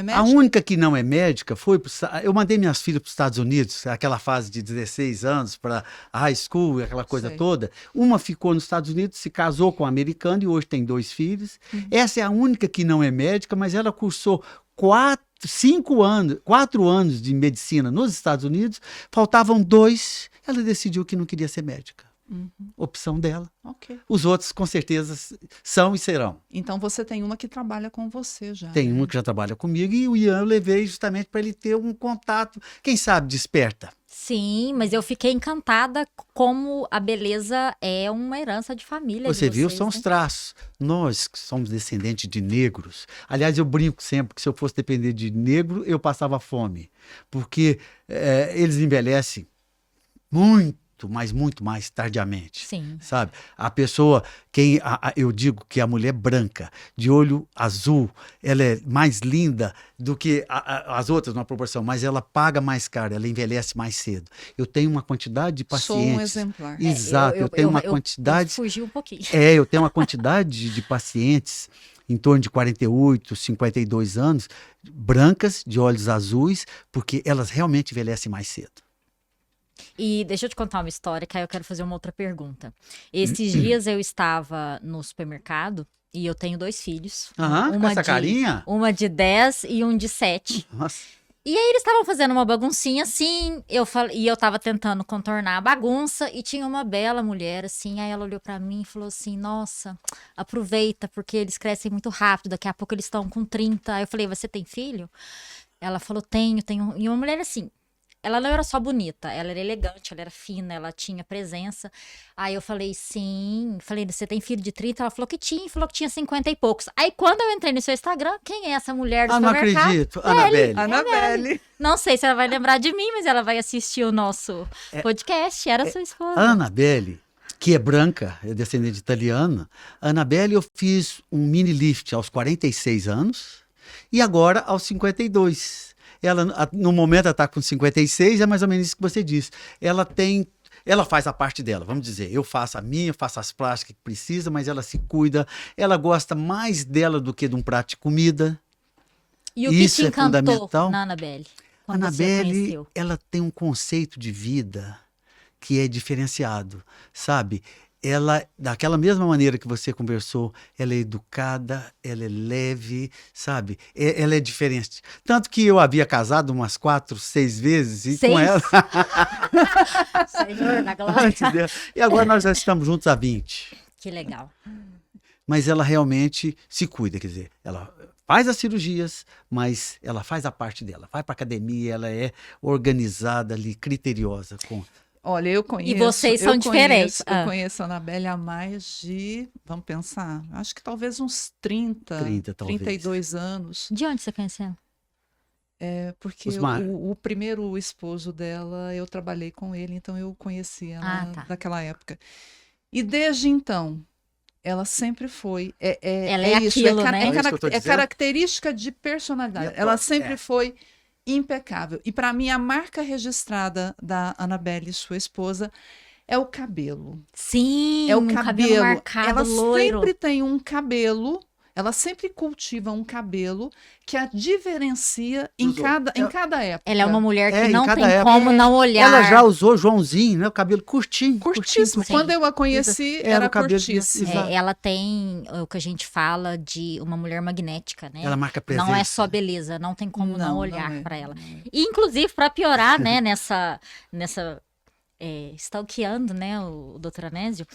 A médica? única que não é médica foi... Eu mandei minhas filhas para os Estados Unidos, aquela fase de 16 anos, para high school, aquela coisa Sei. toda. Uma ficou nos Estados Unidos, se casou com um americano e hoje tem 2 filhos. Essa é a única que não é médica, mas ela cursou 4 anos de medicina nos Estados Unidos, faltavam 2, ela decidiu que não queria ser médica. Opção dela. Ok. Os outros, com certeza, são e serão. Então, você tem uma que trabalha com você já. Tem né? um que já trabalha comigo e o Ian eu levei justamente para ele ter um contato, quem sabe desperta. Sim, mas eu fiquei encantada como a beleza é uma herança de família. Você de viu, vocês, são né? os traços. Nós que somos descendentes de negros. Aliás, eu brinco sempre que se eu fosse depender de negro, eu passava fome. Porque eles envelhecem muito, mas muito mais tardiamente. Sim. Sabe? A pessoa, eu digo que a mulher branca, de olho azul, ela é mais linda do que as outras numa proporção, mas ela paga mais caro, ela envelhece mais cedo. Eu tenho uma quantidade de pacientes. Sou um exemplar. Exato, eu tenho uma quantidade. Fugi um pouquinho. Eu tenho uma quantidade de pacientes em torno de 48, 52 anos, brancas, de olhos azuis, porque elas realmente envelhecem mais cedo. E deixa eu te contar uma história, que aí eu quero fazer uma outra pergunta. Esses dias eu estava no supermercado e eu tenho 2 filhos. Com essa carinha? Uma de 10 e um de 7. Nossa. E aí eles estavam fazendo uma baguncinha assim, e eu tava tentando contornar a bagunça, e tinha uma bela mulher assim, aí ela olhou pra mim e falou assim, nossa, aproveita, porque eles crescem muito rápido, daqui a pouco eles estão com 30. Aí eu falei, você tem filho? Ela falou, tenho. E uma mulher assim, ela não era só bonita, ela era elegante, ela era fina, ela tinha presença. Aí eu falei, sim. Falei, você tem filho de 30? Ela falou que tinha 50 e poucos. Aí quando eu entrei no seu Instagram, quem é essa mulher do não supermercado? acredito. Anabelle. Anabelle. Não sei se ela vai lembrar de mim, mas ela vai assistir o nosso podcast. Era sua esposa. A Anabelle, que é branca, é descendente de italiana. A Anabelle, eu fiz um mini lift aos 46 anos e agora aos 52. Ela, no momento, ela está com 56, é mais ou menos isso que você disse. Ela faz a parte dela, vamos dizer. Eu faço a minha, faço as plásticas que precisa, mas ela se cuida. Ela gosta mais dela do que de um prato de comida. E o que Isso te é encantou fundamental. na Anabelle? A Quando você a Anabelle, conheceu? ela tem um conceito de vida que é diferenciado, sabe? Ela, daquela mesma maneira que você conversou, ela é educada, ela é leve, sabe? Ela é diferente. Tanto que eu havia casado umas 4, 6 vezes e 6? com ela... Senhor, na glória. E agora nós já estamos juntos há 20. Que legal. Mas ela realmente se cuida, quer dizer, ela faz as cirurgias, mas ela faz a parte dela. Vai para academia, ela é organizada ali, criteriosa com... Olha, eu conheço. E vocês são diferentes. Eu conheço a Anabelle há mais de, vamos pensar, acho que talvez uns 30 talvez. 32 anos. De onde você conheceu? Porque o primeiro esposo dela, eu trabalhei com ele, então eu conheci ela daquela época. E desde então, ela sempre foi. Ela é isso, aquilo, né? É característica de personalidade. Ela sempre foi impecável. E para mim, a marca registrada da Anabelle, sua esposa, é o cabelo. Sim, É o um cabelo marcado, ela loiro. sempre tem um cabelo. Ela sempre cultiva um cabelo que a diferencia em cada época. Ela é uma mulher que em não cada tem época. como não olhar. Ela já usou Joãozinho, né? O cabelo curtinho. Curtíssimo. Sim. Quando eu a conheci, era o cabelo curtíssimo. Exato. Ela tem o que a gente fala de uma mulher magnética, né? Ela marca presença. Não é só beleza, não tem como não olhar é. para ela. E, inclusive, para piorar, né, nessa stalkeando, né, o doutor Anésio,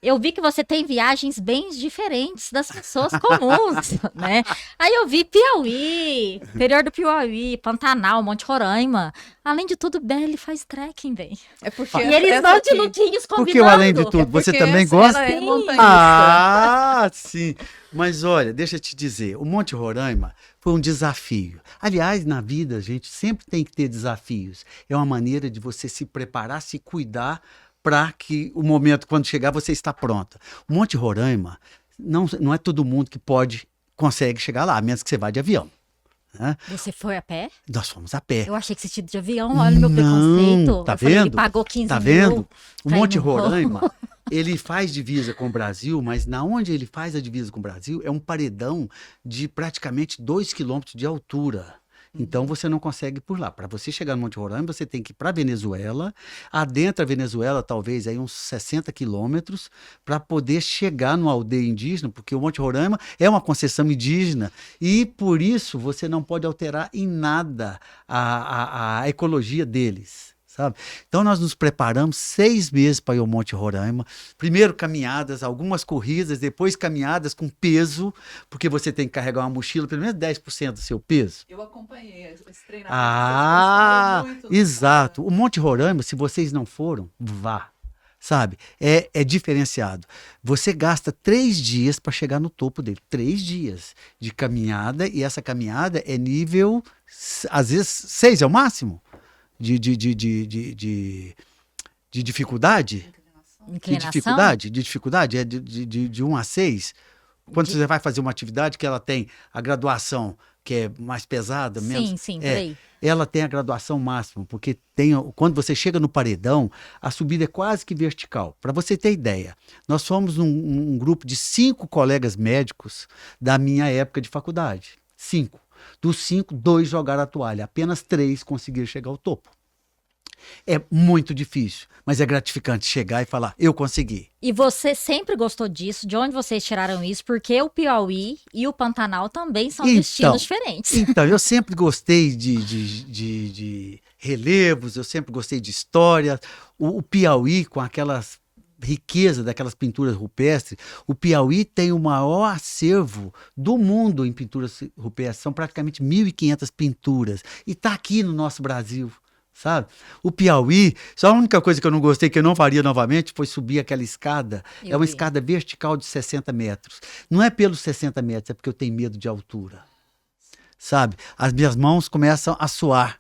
eu vi que você tem viagens bem diferentes das pessoas comuns, né? Aí eu vi Piauí, interior do Piauí, Pantanal, Monte Roraima. Além de tudo, Belle faz trekking, velho. É porque E eles vão de lutinhos convidando. Porque, além de tudo, você também gosta? Ela é montanhista. Ah, sim. Mas olha, deixa eu te dizer, o Monte Roraima foi um desafio. Aliás, na vida, a gente sempre tem que ter desafios. É uma maneira de você se preparar, se cuidar, para que o momento, quando chegar, você está pronta. O Monte Roraima, não é todo mundo que consegue chegar lá, a menos que você vá de avião. Né? Você foi a pé? Nós fomos a pé. Eu achei que você tinha de avião, olha o meu preconceito. Tá Eu falei, vendo? ele pagou 15 Tá mil. vendo? O pra ir Monte no Roraima, ele faz divisa com o Brasil, mas na onde ele faz a divisa com o Brasil é um paredão de praticamente 2 quilômetros de altura. Então você não consegue ir por lá. Para você chegar no Monte Roraima, você tem que ir para a Venezuela, adentra a Venezuela talvez aí uns 60 quilômetros, para poder chegar numa aldeia indígena, porque o Monte Roraima é uma concessão indígena e por isso você não pode alterar em nada a ecologia deles. Sabe? Então nós nos preparamos 6 meses para ir ao Monte Roraima. Primeiro caminhadas, algumas corridas, depois caminhadas com peso, porque você tem que carregar uma mochila, pelo menos 10% do seu peso. Eu acompanhei esse treinamento. Exato. O Monte Roraima, se vocês não foram, vá. Sabe? É diferenciado. Você gasta 3 dias para chegar no topo dele. 3 dias de caminhada, e essa caminhada é nível, às vezes, 6 é o máximo. De dificuldade? Inclinação? De dificuldade? É de 1 a 6. Quando você vai fazer uma atividade que ela tem a graduação, que é mais pesada, menos. Sim, por aí. Ela tem a graduação máxima, porque quando você chega no paredão, a subida é quase que vertical. Para você ter ideia, nós fomos um grupo de 5 colegas médicos da minha época de faculdade. 5. Dos 5, 2 jogaram a toalha. Apenas 3 conseguiram chegar ao topo. É muito difícil, mas é gratificante chegar e falar, eu consegui. E você sempre gostou disso? De onde vocês tiraram isso? Porque o Piauí e o Pantanal também são destinos diferentes. Então, eu sempre gostei de relevos, eu sempre gostei de história. O Piauí, com aquelas riqueza daquelas pinturas rupestres, o Piauí tem o maior acervo do mundo em pinturas rupestres. São praticamente 1.500 pinturas. E está aqui no nosso Brasil. Sabe? O Piauí, só a única coisa que eu não gostei, que eu não faria novamente, foi subir aquela escada. É uma escada vertical de 60 metros. Não é pelos 60 metros, é porque eu tenho medo de altura. Sabe? As minhas mãos começam a suar.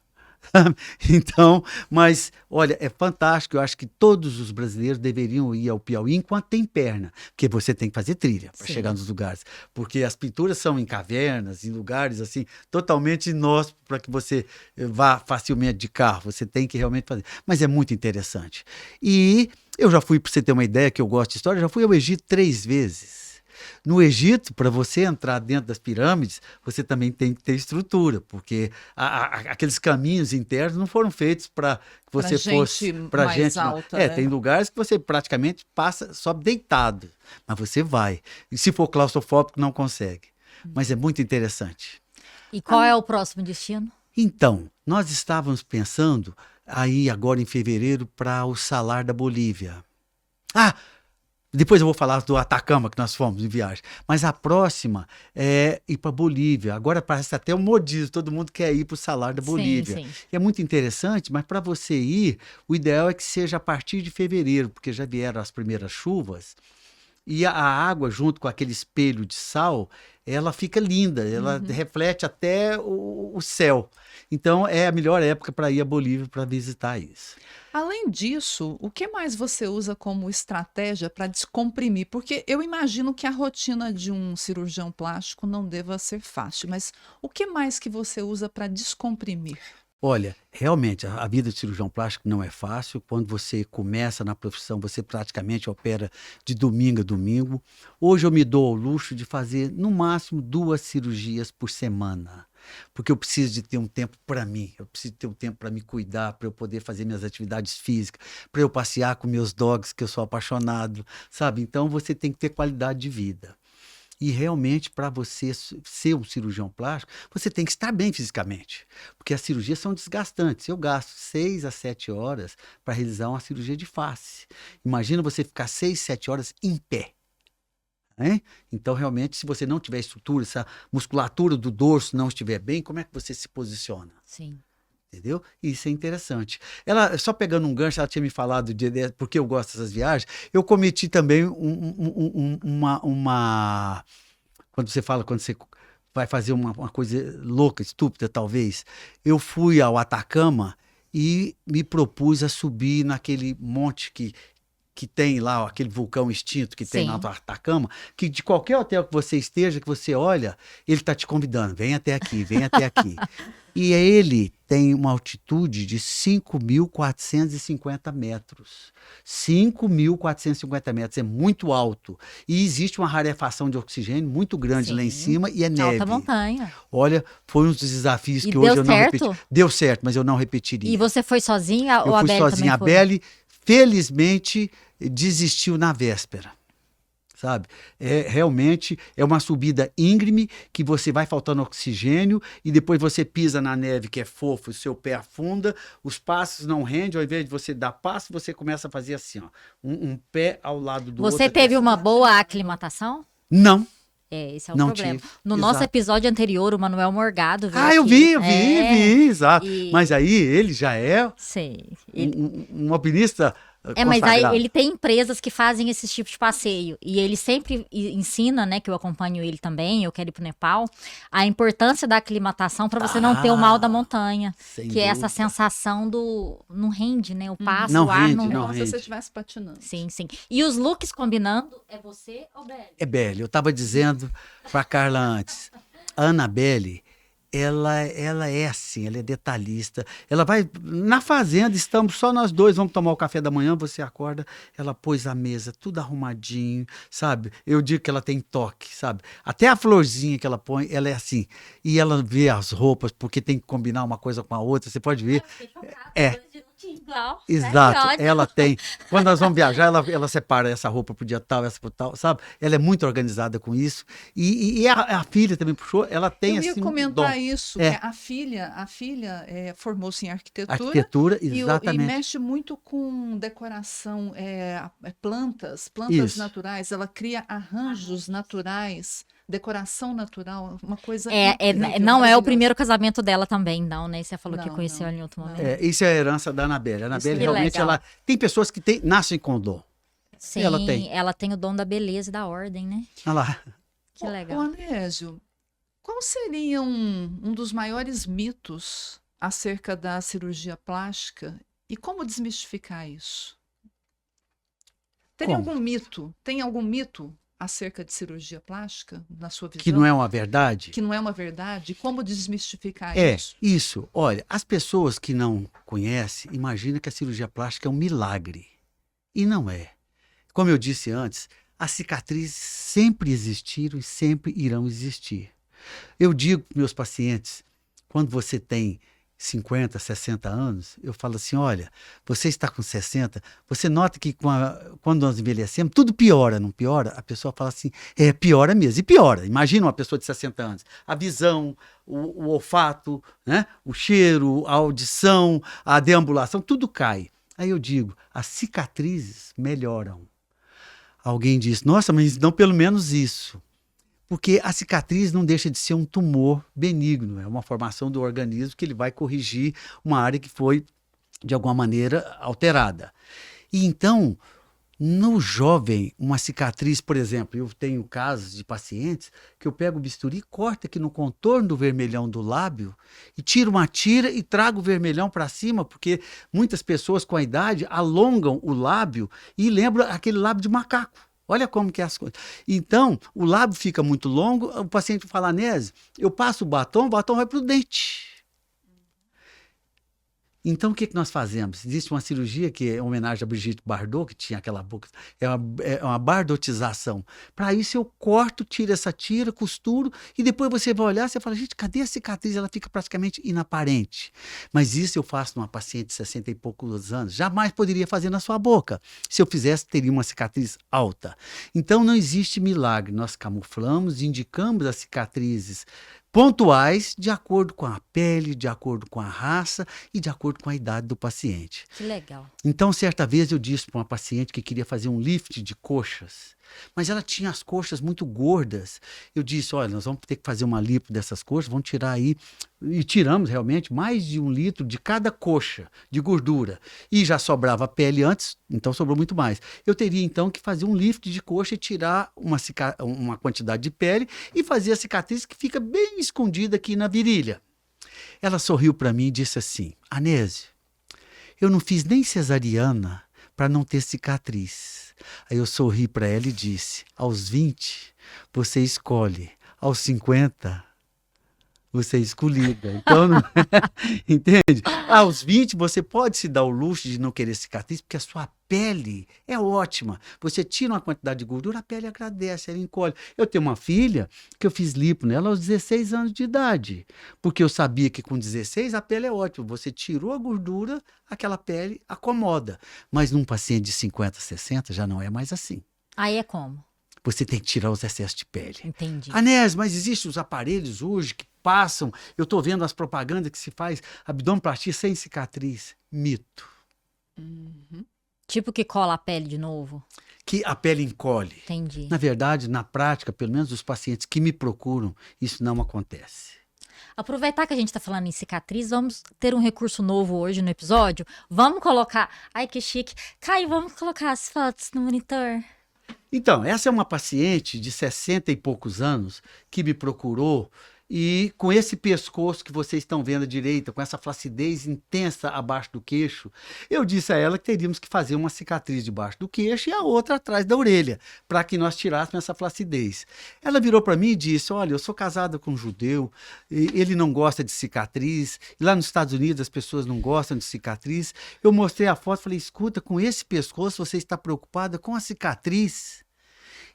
Então, mas olha, é fantástico. Eu acho que todos os brasileiros deveriam ir ao Piauí enquanto tem perna, porque você tem que fazer trilha para chegar nos lugares, porque as pinturas são em cavernas, em lugares assim totalmente inóspitos para que você vá facilmente de carro. Você tem que realmente fazer, mas é muito interessante. E eu já fui, para você ter uma ideia, que eu gosto de história, já fui ao Egito 3 vezes. No Egito, para você entrar dentro das pirâmides, você também tem que ter estrutura, porque aqueles caminhos internos não foram feitos para que você fosse para gente alta. Né? Tem lugares que você praticamente sobe deitado, mas você vai. E se for claustrofóbico, não consegue. Mas é muito interessante. E qual é o próximo destino? Então, nós estávamos pensando aí agora em fevereiro para o Salar da Bolívia. Depois eu vou falar do Atacama, que nós fomos em viagem. Mas a próxima é ir para a Bolívia. Agora parece até um modismo, todo mundo quer ir para o Salar da Bolívia. Sim. E é muito interessante, mas para você ir, o ideal é que seja a partir de fevereiro, porque já vieram as primeiras chuvas. E a água, junto com aquele espelho de sal, ela fica linda, ela reflete até o céu. Então é a melhor época para ir à Bolívia para visitar isso. Além disso, o que mais você usa como estratégia para descomprimir? Porque eu imagino que a rotina de um cirurgião plástico não deva ser fácil, mas o que mais que você usa para descomprimir? Olha, realmente, a vida de cirurgião plástico não é fácil. Quando você começa na profissão, você praticamente opera de domingo a domingo. Hoje eu me dou ao luxo de fazer, no máximo, 2 cirurgias por semana. Porque eu preciso de ter um tempo para mim, eu preciso ter um tempo para me cuidar, para eu poder fazer minhas atividades físicas, para eu passear com meus dogs, que eu sou apaixonado, sabe? Então você tem que ter qualidade de vida. E realmente, para você ser um cirurgião plástico, você tem que estar bem fisicamente. Porque as cirurgias são desgastantes. Eu gasto 6 a 7 horas para realizar uma cirurgia de face. Imagina você ficar 6, 7 horas em pé. Né? Então, realmente, se você não tiver estrutura, se a musculatura do dorso não estiver bem, como é que você se posiciona? Sim. Entendeu? Isso é interessante. Ela, só pegando um gancho, ela tinha me falado porque eu gosto dessas viagens. Eu cometi também uma. Quando você vai fazer uma coisa louca, estúpida, talvez. Eu fui ao Atacama e me propus a subir naquele monte que tem lá, aquele vulcão extinto que tem lá no Atacama, que de qualquer hotel que você esteja, que você olha, ele está te convidando, vem até aqui, vem até aqui. E ele tem uma altitude de 5.450 metros. 5.450 metros, é muito alto. E existe uma rarefação de oxigênio muito grande lá em cima e é neve. Alta montanha. Olha, foi um dos desafios que hoje eu não repeti. Deu certo, mas eu não repetiria. E você foi sozinha ou a Beli também foi? Eu fui sozinha. A Beli, felizmente, desistiu na véspera, sabe? Realmente é uma subida íngreme que você vai faltando oxigênio e depois você pisa na neve que é fofo, o seu pé afunda, os passos não rendem, ao invés de você dar passo, você começa a fazer assim, ó, um pé ao lado do outro. Você teve uma boa aclimatação? Não. Esse é o problema. No nosso episódio anterior, o Manuel Morgado veio eu aqui. vi, exato. Mas aí ele já é um alpinista mas aí consagrado. ele tem empresas que fazem esse tipo de passeio. E ele sempre ensina, né, que eu acompanho ele também, eu quero ir pro Nepal, a importância da aclimatação para você não ter o mal da montanha. Que é essa sensação do... Não rende, né? O passo, não o ar rende, não... Como se rende. você estivesse patinando. Sim. E os looks combinando, é você ou Beli? É Beli. Eu estava dizendo para Carla antes. A Annabelle, ela é assim, ela é detalhista. Ela vai na fazenda, estamos só nós dois, vamos tomar o café da manhã, você acorda, ela pôs a mesa tudo arrumadinho, sabe? Eu digo que ela tem toque, sabe? Até a florzinha que ela põe, ela é assim. E ela vê as roupas, porque tem que combinar uma coisa com a outra, você pode ver. É. Igual. Exato, ela tem. Quando nós vamos viajar, ela separa essa roupa pro dia tal, essa pro tal, sabe? Ela é muito organizada com isso. E a filha também puxou, ela tem Eu ia assim, comentar dom. isso, É. que a filha formou-se em arquitetura, Arquitetura, e exatamente. mexe muito com decoração, plantas Isso. naturais, ela cria arranjos naturais, decoração natural, uma coisa incrível, não é o maravilhosa. primeiro casamento dela também, não, né? Você falou que Não, conheceu não, ela em outro não. momento. Isso é a herança da Anabelle. A Anabelle Que realmente, legal. ela tem pessoas que nascem com dom. Sim, ela tem. o dom da beleza e da ordem, né? Olha lá. Que Ô, legal. Anésio, qual seria um dos maiores mitos acerca da cirurgia plástica e como desmistificar isso? Tem algum mito acerca de cirurgia plástica, na sua visão? Que não é uma verdade? Que não é uma verdade? Como desmistificar É, isso? isso. Olha, as pessoas que não conhecem, imaginam que a cirurgia plástica é um milagre. E não é. Como eu disse antes, as cicatrizes sempre existiram e sempre irão existir. Eu digo para meus pacientes, quando você tem 50, 60 anos, eu falo assim, olha, você está com 60, você nota que quando nós envelhecemos, tudo piora, não piora? A pessoa fala assim, piora mesmo, e piora. Imagina uma pessoa de 60 anos, a visão, o olfato, né? O cheiro, a audição, a deambulação, tudo cai. Aí eu digo, as cicatrizes melhoram. Alguém diz, nossa, mas não pelo menos isso. Porque a cicatriz não deixa de ser um tumor benigno, é uma formação do organismo que ele vai corrigir uma área que foi, de alguma maneira, alterada. E então, no jovem, uma cicatriz, por exemplo, eu tenho casos de pacientes que eu pego o bisturi, corto aqui no contorno do vermelhão do lábio e tiro uma tira e trago o vermelhão para cima, porque muitas pessoas com a idade alongam o lábio e lembram aquele lábio de macaco. Olha como que é as coisas. Então, o lábio fica muito longo, o paciente fala, Anésio, eu passo o batom vai para o dente. Então, o que nós fazemos? Existe uma cirurgia que é em homenagem a Brigitte Bardot, que tinha aquela boca, é uma bardotização. Para isso, eu corto, tiro essa tira, costuro, e depois você vai olhar, você fala, gente, cadê a cicatriz? Ela fica praticamente inaparente. Mas isso eu faço numa paciente de 60 e poucos anos. Jamais poderia fazer na sua boca. Se eu fizesse, teria uma cicatriz alta. Então, não existe milagre. Nós camuflamos, indicamos as cicatrizes pontuais de acordo com a pele, de acordo com a raça e de acordo com a idade do paciente. Que legal. Então, certa vez eu disse para uma paciente que queria fazer um lift de coxas, mas ela tinha as coxas muito gordas. Eu disse, olha, nós vamos ter que fazer uma lipo dessas coxas, vamos tirar aí, e tiramos realmente mais de 1 litro de cada coxa de gordura. E já sobrava pele antes, então sobrou muito mais. Eu teria então que fazer um lift de coxa e tirar uma quantidade de pele e fazer a cicatriz que fica bem escondida aqui na virilha. Ela sorriu para mim e disse assim, Anésio, eu não fiz nem cesariana para não ter cicatriz. Aí eu sorri para ela e disse, aos 20 você escolhe, aos 50 você é escolhida. Então, entende? Aos 20 você pode se dar o luxo de não querer cicatriz, porque a sua pele é ótima. Você tira uma quantidade de gordura, a pele agradece, ela encolhe. Eu tenho uma filha que eu fiz lipo nela aos 16 anos de idade, porque eu sabia que com 16 a pele é ótima. Você tirou a gordura, aquela pele acomoda. Mas num paciente de 50, 60 já não é mais assim. Aí é como? Você tem que tirar os excessos de pele. Entendi. Anésio, mas existem os aparelhos hoje que passam, eu estou vendo as propagandas que se faz abdominoplastia sem cicatriz. Mito. Uhum. Tipo que cola a pele de novo. Que a pele encolhe. Entendi. Na verdade, na prática, pelo menos os pacientes que me procuram, isso não acontece. Aproveitar que a gente tá falando em cicatriz, vamos ter um recurso novo hoje no episódio. Vamos colocar... Ai, que chique. Caio, vamos colocar as fotos no monitor. Então, essa é uma paciente de 60 e poucos anos que me procurou E com esse pescoço que vocês estão vendo à direita, com essa flacidez intensa abaixo do queixo, eu disse a ela que teríamos que fazer uma cicatriz debaixo do queixo e a outra atrás da orelha, para que nós tirássemos essa flacidez. Ela virou para mim e disse: olha, eu sou casada com um judeu, ele não gosta de cicatriz, e lá nos Estados Unidos as pessoas não gostam de cicatriz. Eu mostrei a foto e falei: escuta, com esse pescoço você está preocupada com a cicatriz?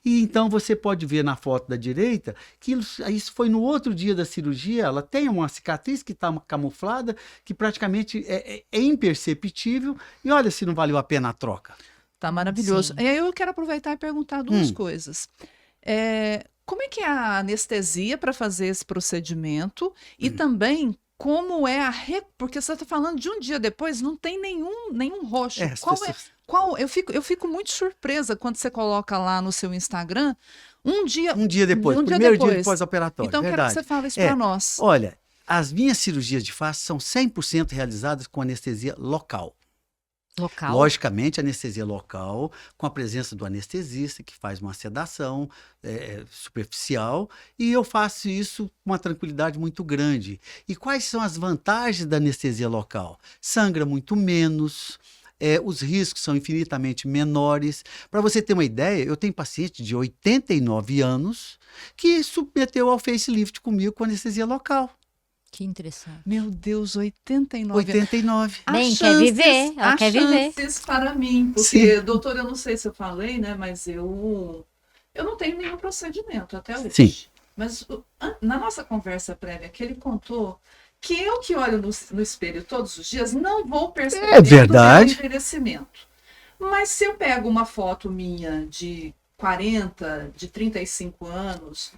E então você pode ver na foto da direita que isso foi no outro dia da cirurgia. Ela tem uma cicatriz que está camuflada, que praticamente é imperceptível. E olha se não valeu a pena a troca. Tá maravilhoso. Sim. E aí eu quero aproveitar e perguntar duas coisas. Como é que é a anestesia para fazer esse procedimento? E também como é porque você está falando de um dia depois, não tem nenhum roxo. Eu fico muito surpresa quando você coloca lá no seu Instagram um dia depois, um dia primeiro depois. dia de pós-operatório. Então, quero que você fale isso para nós. Olha, as minhas cirurgias de face são 100% realizadas com anestesia local. Local? Logicamente, anestesia local, com a presença do anestesista, que faz uma sedação superficial, e eu faço isso com uma tranquilidade muito grande. E quais são as vantagens da anestesia local? Sangra muito menos, os riscos são infinitamente menores. Para você ter uma ideia, eu tenho paciente de 89 anos que submeteu ao facelift comigo com anestesia local. Que interessante. Meu Deus, 89. 89. Bem, quer viver, ela quer viver. Chances para mim, porque, doutor, eu não sei se eu falei, né, mas eu não tenho nenhum procedimento até hoje. Sim. Mas na nossa conversa prévia que ele contou que eu que olho no espelho todos os dias não vou perceber o envelhecimento. Mas se eu pego uma foto minha de 40, de 35 anos...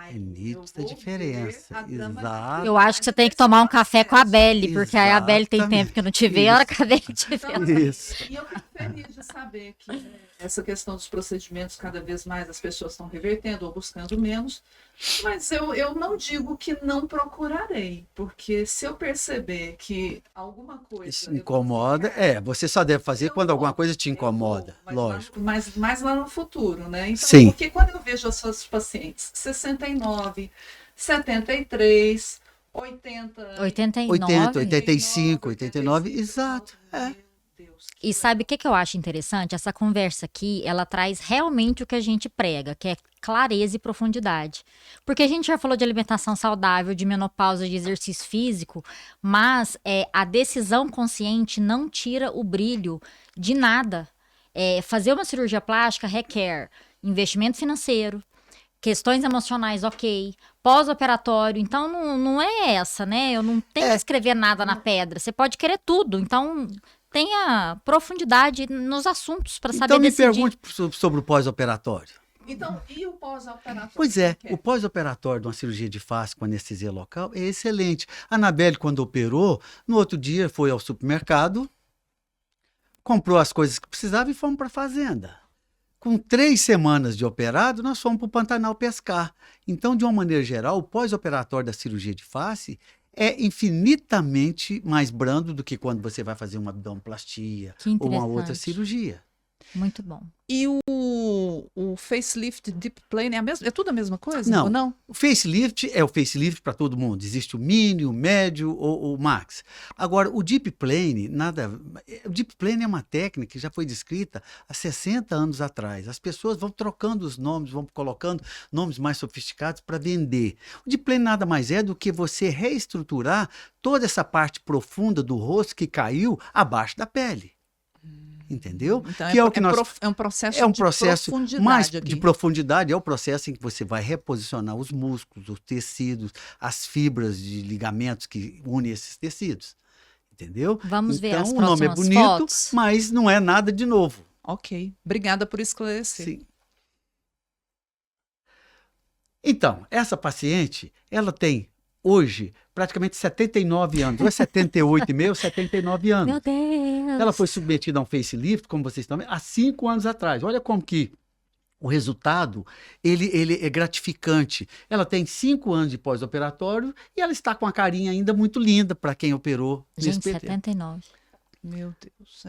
É nítida a diferença. Exato. Eu acho que você tem que tomar um café com a Belle, porque aí a Belle tem tempo que eu não te vê, a hora que a Belle te vê. Então, Isso. E eu fico feliz de saber que essa questão dos procedimentos, cada vez mais as pessoas estão revertendo ou buscando menos, mas eu não digo que não procurarei, porque se eu perceber que alguma coisa... Isso incomoda, você só deve fazer quando alguma coisa te incomoda, lógico. Mas lá no futuro, né? Então, Sim. Porque quando eu vejo as suas pacientes 69, 73, 80... 89. 85, 89, exato. E sabe o que eu acho interessante? Essa conversa aqui, ela traz realmente o que a gente prega, que é clareza e profundidade. Porque a gente já falou de alimentação saudável, de menopausa, de exercício físico, mas a decisão consciente não tira o brilho de nada. Fazer uma cirurgia plástica requer investimento financeiro, questões emocionais, ok, pós-operatório, então não é essa, né? Eu não tenho que escrever nada na pedra, você pode querer tudo, então... tenha profundidade nos assuntos para saber decidir. Então me pergunte sobre o pós-operatório. Então, e o pós-operatório? Pois o pós-operatório de uma cirurgia de face com anestesia local é excelente. A Anabelle, quando operou, no outro dia foi ao supermercado, comprou as coisas que precisava e fomos para a fazenda. Com 3 semanas de operado, nós fomos para o Pantanal pescar. Então, de uma maneira geral, o pós-operatório da cirurgia de face é infinitamente mais brando do que quando você vai fazer uma abdominoplastia ou uma outra cirurgia. Muito bom. E o facelift deep plane é tudo a mesma coisa? Não. Ou não? O facelift é o facelift para todo mundo. Existe o mini, o médio ou o max. Agora, o deep plane, o deep plane é uma técnica que já foi descrita há 60 anos atrás. As pessoas vão trocando os nomes, vão colocando nomes mais sofisticados para vender. O deep plane nada mais é do que você reestruturar toda essa parte profunda do rosto que caiu abaixo da pele. Entendeu? Então que é um processo de profundidade mais aqui. de profundidade. É o processo em que você vai reposicionar os músculos, os tecidos, as fibras de ligamentos que unem esses tecidos. Entendeu? Vamos ver as próximas fotos. Então, o nome é bonito, mas não é nada de novo. Ok. Obrigada por esclarecer. Sim. Então, essa paciente, ela tem hoje praticamente 79 anos, ou é 78,5 ou 79 anos. Meu Deus! Ela foi submetida a um facelift, como vocês estão vendo, há 5 anos atrás. Olha como que o resultado ele é gratificante. Ela tem 5 anos de pós-operatório e ela está com a carinha ainda muito linda para quem operou. Gente, 79. Meu Deus,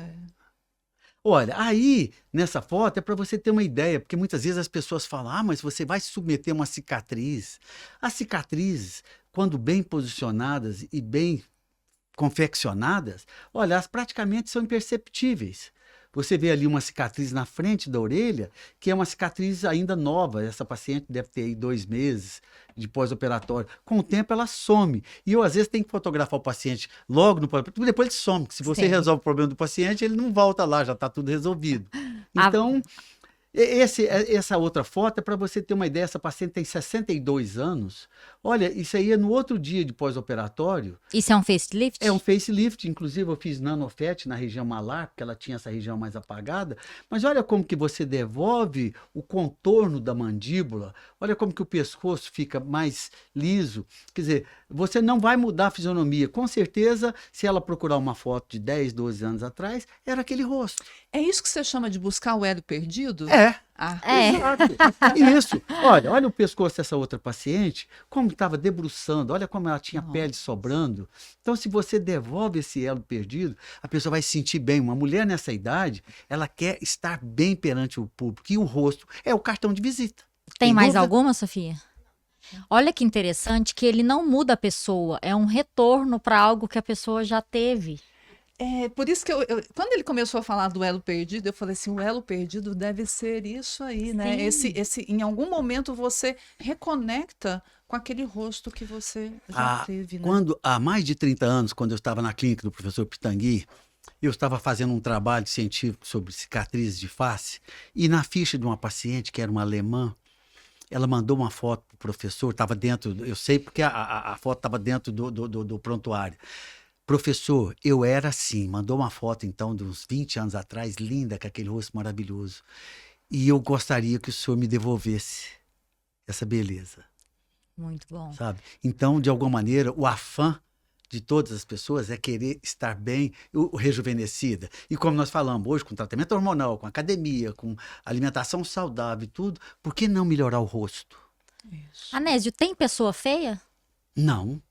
Olha, aí, nessa foto, é para você ter uma ideia, porque muitas vezes as pessoas falam, mas você vai se submeter a uma cicatriz. As cicatrizes, quando bem posicionadas e bem confeccionadas, olha, elas praticamente são imperceptíveis. Você vê ali uma cicatriz na frente da orelha, que é uma cicatriz ainda nova. Essa paciente deve ter aí 2 meses de pós-operatório. Com o tempo, ela some. E eu, às vezes, tenho que fotografar o paciente logo no pós-operatório, depois ele some. Se você resolve o problema do paciente, ele não volta lá, já está tudo resolvido. Então, essa outra foto é para você ter uma ideia. Essa paciente tem 62 anos. Olha, isso aí é no outro dia de pós-operatório. Isso é um facelift? É um facelift, inclusive eu fiz nanofet na região malar, porque ela tinha essa região mais apagada, mas olha como que você devolve o contorno da mandíbula, olha como que o pescoço fica mais liso, quer dizer, você não vai mudar a fisionomia, com certeza, se ela procurar uma foto de 10, 12 anos atrás, era aquele rosto. É isso que você chama de buscar o elo perdido? É. É. Exato. Isso. Olha o pescoço dessa outra paciente, como estava debruçando, olha como ela tinha pele sobrando. Então, se você devolve esse elo perdido, a pessoa vai se sentir bem. Uma mulher nessa idade, ela quer estar bem perante o público. E o rosto é o cartão de visita. Tem mais dúvida? alguma, Sofia? Olha que interessante que ele não muda a pessoa, é um retorno para algo que a pessoa já teve. É, por isso que quando ele começou a falar do elo perdido, eu falei assim, o elo perdido deve ser isso aí, né? Em algum momento você reconecta com aquele rosto que você já teve, né? Há mais de 30 anos, quando eu estava na clínica do professor Pitangui, eu estava fazendo um trabalho científico sobre cicatrizes de face, e na ficha de uma paciente, que era uma alemã, ela mandou uma foto para o professor, estava dentro, eu sei porque a foto estava dentro do prontuário. Professor, eu era assim, mandou uma foto então de uns 20 anos atrás, linda, com aquele rosto maravilhoso. E eu gostaria que o senhor me devolvesse essa beleza. Muito bom. Sabe? Então, de alguma maneira, o afã de todas as pessoas é querer estar bem, rejuvenescida. E como nós falamos hoje, com tratamento hormonal, com academia, com alimentação saudável e tudo, por que não melhorar o rosto? Isso. Anésio, tem pessoa feia? Não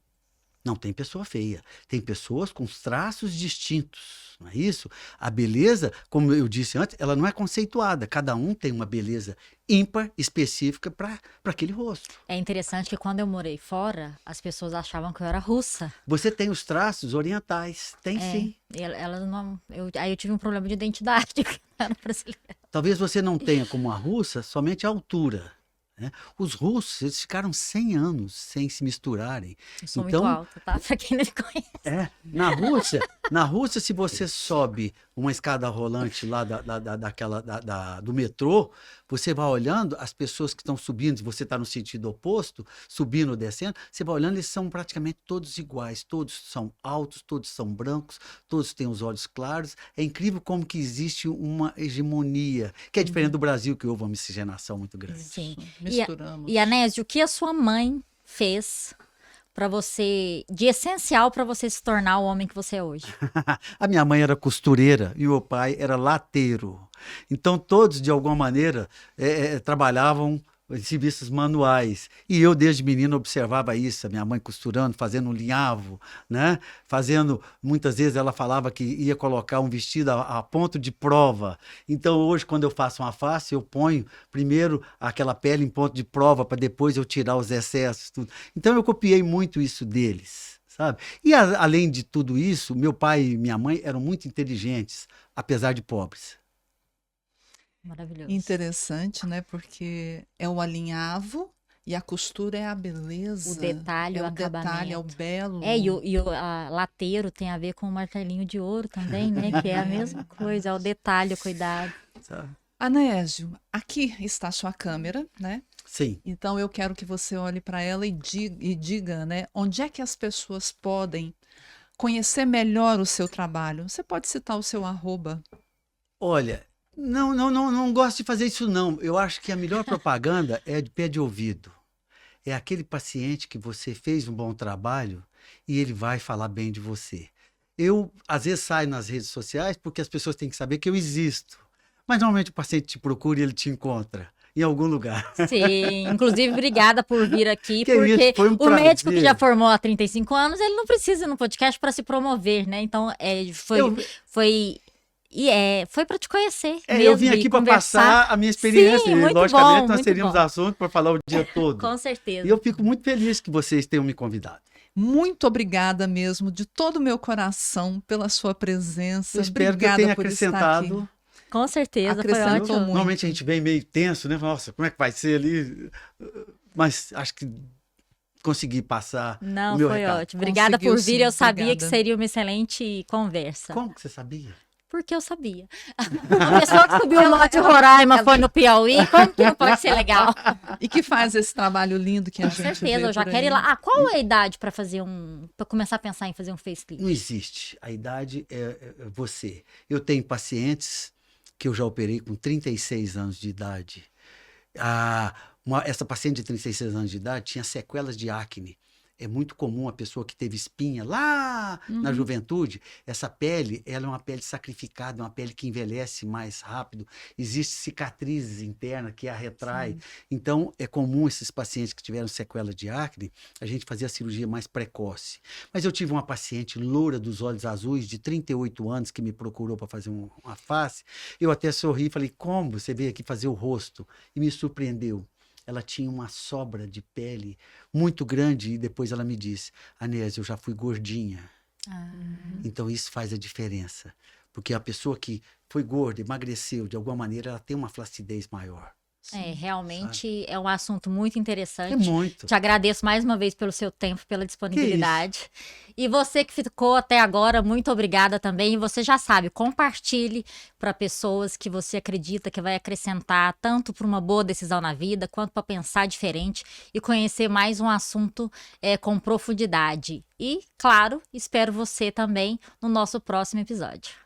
tem pessoa feia. Tem pessoas com traços distintos, não é isso? A beleza, como eu disse antes, ela não é conceituada. Cada um tem uma beleza ímpar, específica para aquele rosto. É interessante que quando eu morei fora, as pessoas achavam que eu era russa. Você tem os traços orientais, tem sim. Elas não, aí eu tive um problema de identidade, porque eu era brasileira. Talvez você não tenha como a russa somente a altura. Né? Os russos, eles ficaram 100 anos sem se misturarem. Eu sou muito alta, tá? Pra quem não me conhece. Na Rússia, se você sobe uma escada rolante lá do metrô, você vai olhando as pessoas que estão subindo, se você está no sentido oposto, subindo ou descendo, você vai olhando, eles são praticamente todos iguais, todos são altos, todos são brancos, todos têm os olhos claros. É incrível como que existe uma hegemonia, que é diferente do Brasil, que houve uma miscigenação muito grande. Sim. Misturamos. E Anésio, o que a sua mãe fez para você, de essencial para você se tornar o homem que você é hoje? A minha mãe era costureira e o meu pai era lateiro. Então todos, de alguma maneira, trabalhavam em serviços manuais. E eu, desde menino, observava isso, a minha mãe costurando, fazendo um linhavo, né? Muitas vezes ela falava que ia colocar um vestido a ponto de prova. Então hoje, quando eu faço uma face, eu ponho primeiro aquela pele em ponto de prova, para depois eu tirar os excessos, tudo. Então eu copiei muito isso deles, sabe? E além de tudo isso, meu pai e minha mãe eram muito inteligentes, apesar de pobres. Maravilhoso. Interessante, né? Porque é o alinhavo e a costura é a beleza. O detalhe, o acabamento. Detalhe, é o belo. E o lateiro tem a ver com o martelinho de ouro também, né? Que é a mesma coisa, é o detalhe, o cuidado. Anésio, aqui está a sua câmera, né? Sim. Então eu quero que você olhe para ela e diga, né? Onde é que as pessoas podem conhecer melhor o seu trabalho? Você pode citar o seu @. Olha, não gosto de fazer isso não. Eu acho que a melhor propaganda é de pé de ouvido. É aquele paciente que você fez um bom trabalho e ele vai falar bem de você. Eu, às vezes, saio nas redes sociais porque as pessoas têm que saber que eu existo. Mas, normalmente, o paciente te procura e ele te encontra em algum lugar. Sim, inclusive, obrigada por vir aqui, Que porque isso, foi um o médico que prazer. já formou há 35 anos, ele não precisa ir no podcast para se promover, né? Então, foi foi para te conhecer Eu mesmo vim e aqui para conversar. passar a minha experiência. Sim, muito Logicamente, bom, nós muito teríamos bom. assunto para falar o dia todo. Com certeza. E eu fico muito feliz que vocês tenham me convidado. Muito obrigada mesmo, de todo o meu coração, pela sua presença. Eu espero Obrigada que eu tenha por estar aqui. acrescentado. Com certeza, foi Acrescentou ótimo. muito. Normalmente a gente vem meio tenso, né? Nossa, como é que vai ser ali? Mas acho que consegui passar Não, o meu foi recado. ótimo. Obrigada Conseguiu, por vir. sim, Eu sabia que obrigada. seria uma excelente conversa. Como que você sabia? Porque eu sabia. A pessoa que subiu o Monte Roraima foi no Piauí. Como que não pode ser legal? E que faz esse trabalho lindo que a Com gente certeza, vê eu já por quero aí. ir lá. Ah, qual é a idade para começar a pensar em fazer um facelift? Não existe. A idade é você. Eu tenho pacientes que eu já operei com 36 anos de idade. Essa paciente de 36 anos de idade tinha sequelas de acne. É muito comum a pessoa que teve espinha lá na juventude, essa pele, ela é uma pele sacrificada, é uma pele que envelhece mais rápido. Existem cicatrizes internas que a retrai. Então, é comum esses pacientes que tiveram sequela de acne, a gente fazer a cirurgia mais precoce. Mas eu tive uma paciente loura dos olhos azuis, de 38 anos, que me procurou para fazer uma face. Eu até sorri e falei, como você veio aqui fazer o rosto? E me surpreendeu. Ela tinha uma sobra de pele muito grande e depois ela me disse, Anésia, eu já fui gordinha. Então isso faz a diferença. Porque a pessoa que foi gorda, emagreceu, de alguma maneira, ela tem uma flacidez maior. Realmente é um assunto muito interessante. É muito. Te agradeço mais uma vez pelo seu tempo, pela disponibilidade. E você que ficou até agora, muito obrigada também. E você já sabe, compartilhe para pessoas que você acredita que vai acrescentar tanto para uma boa decisão na vida, quanto para pensar diferente e conhecer mais um assunto com profundidade. E, claro, espero você também no nosso próximo episódio.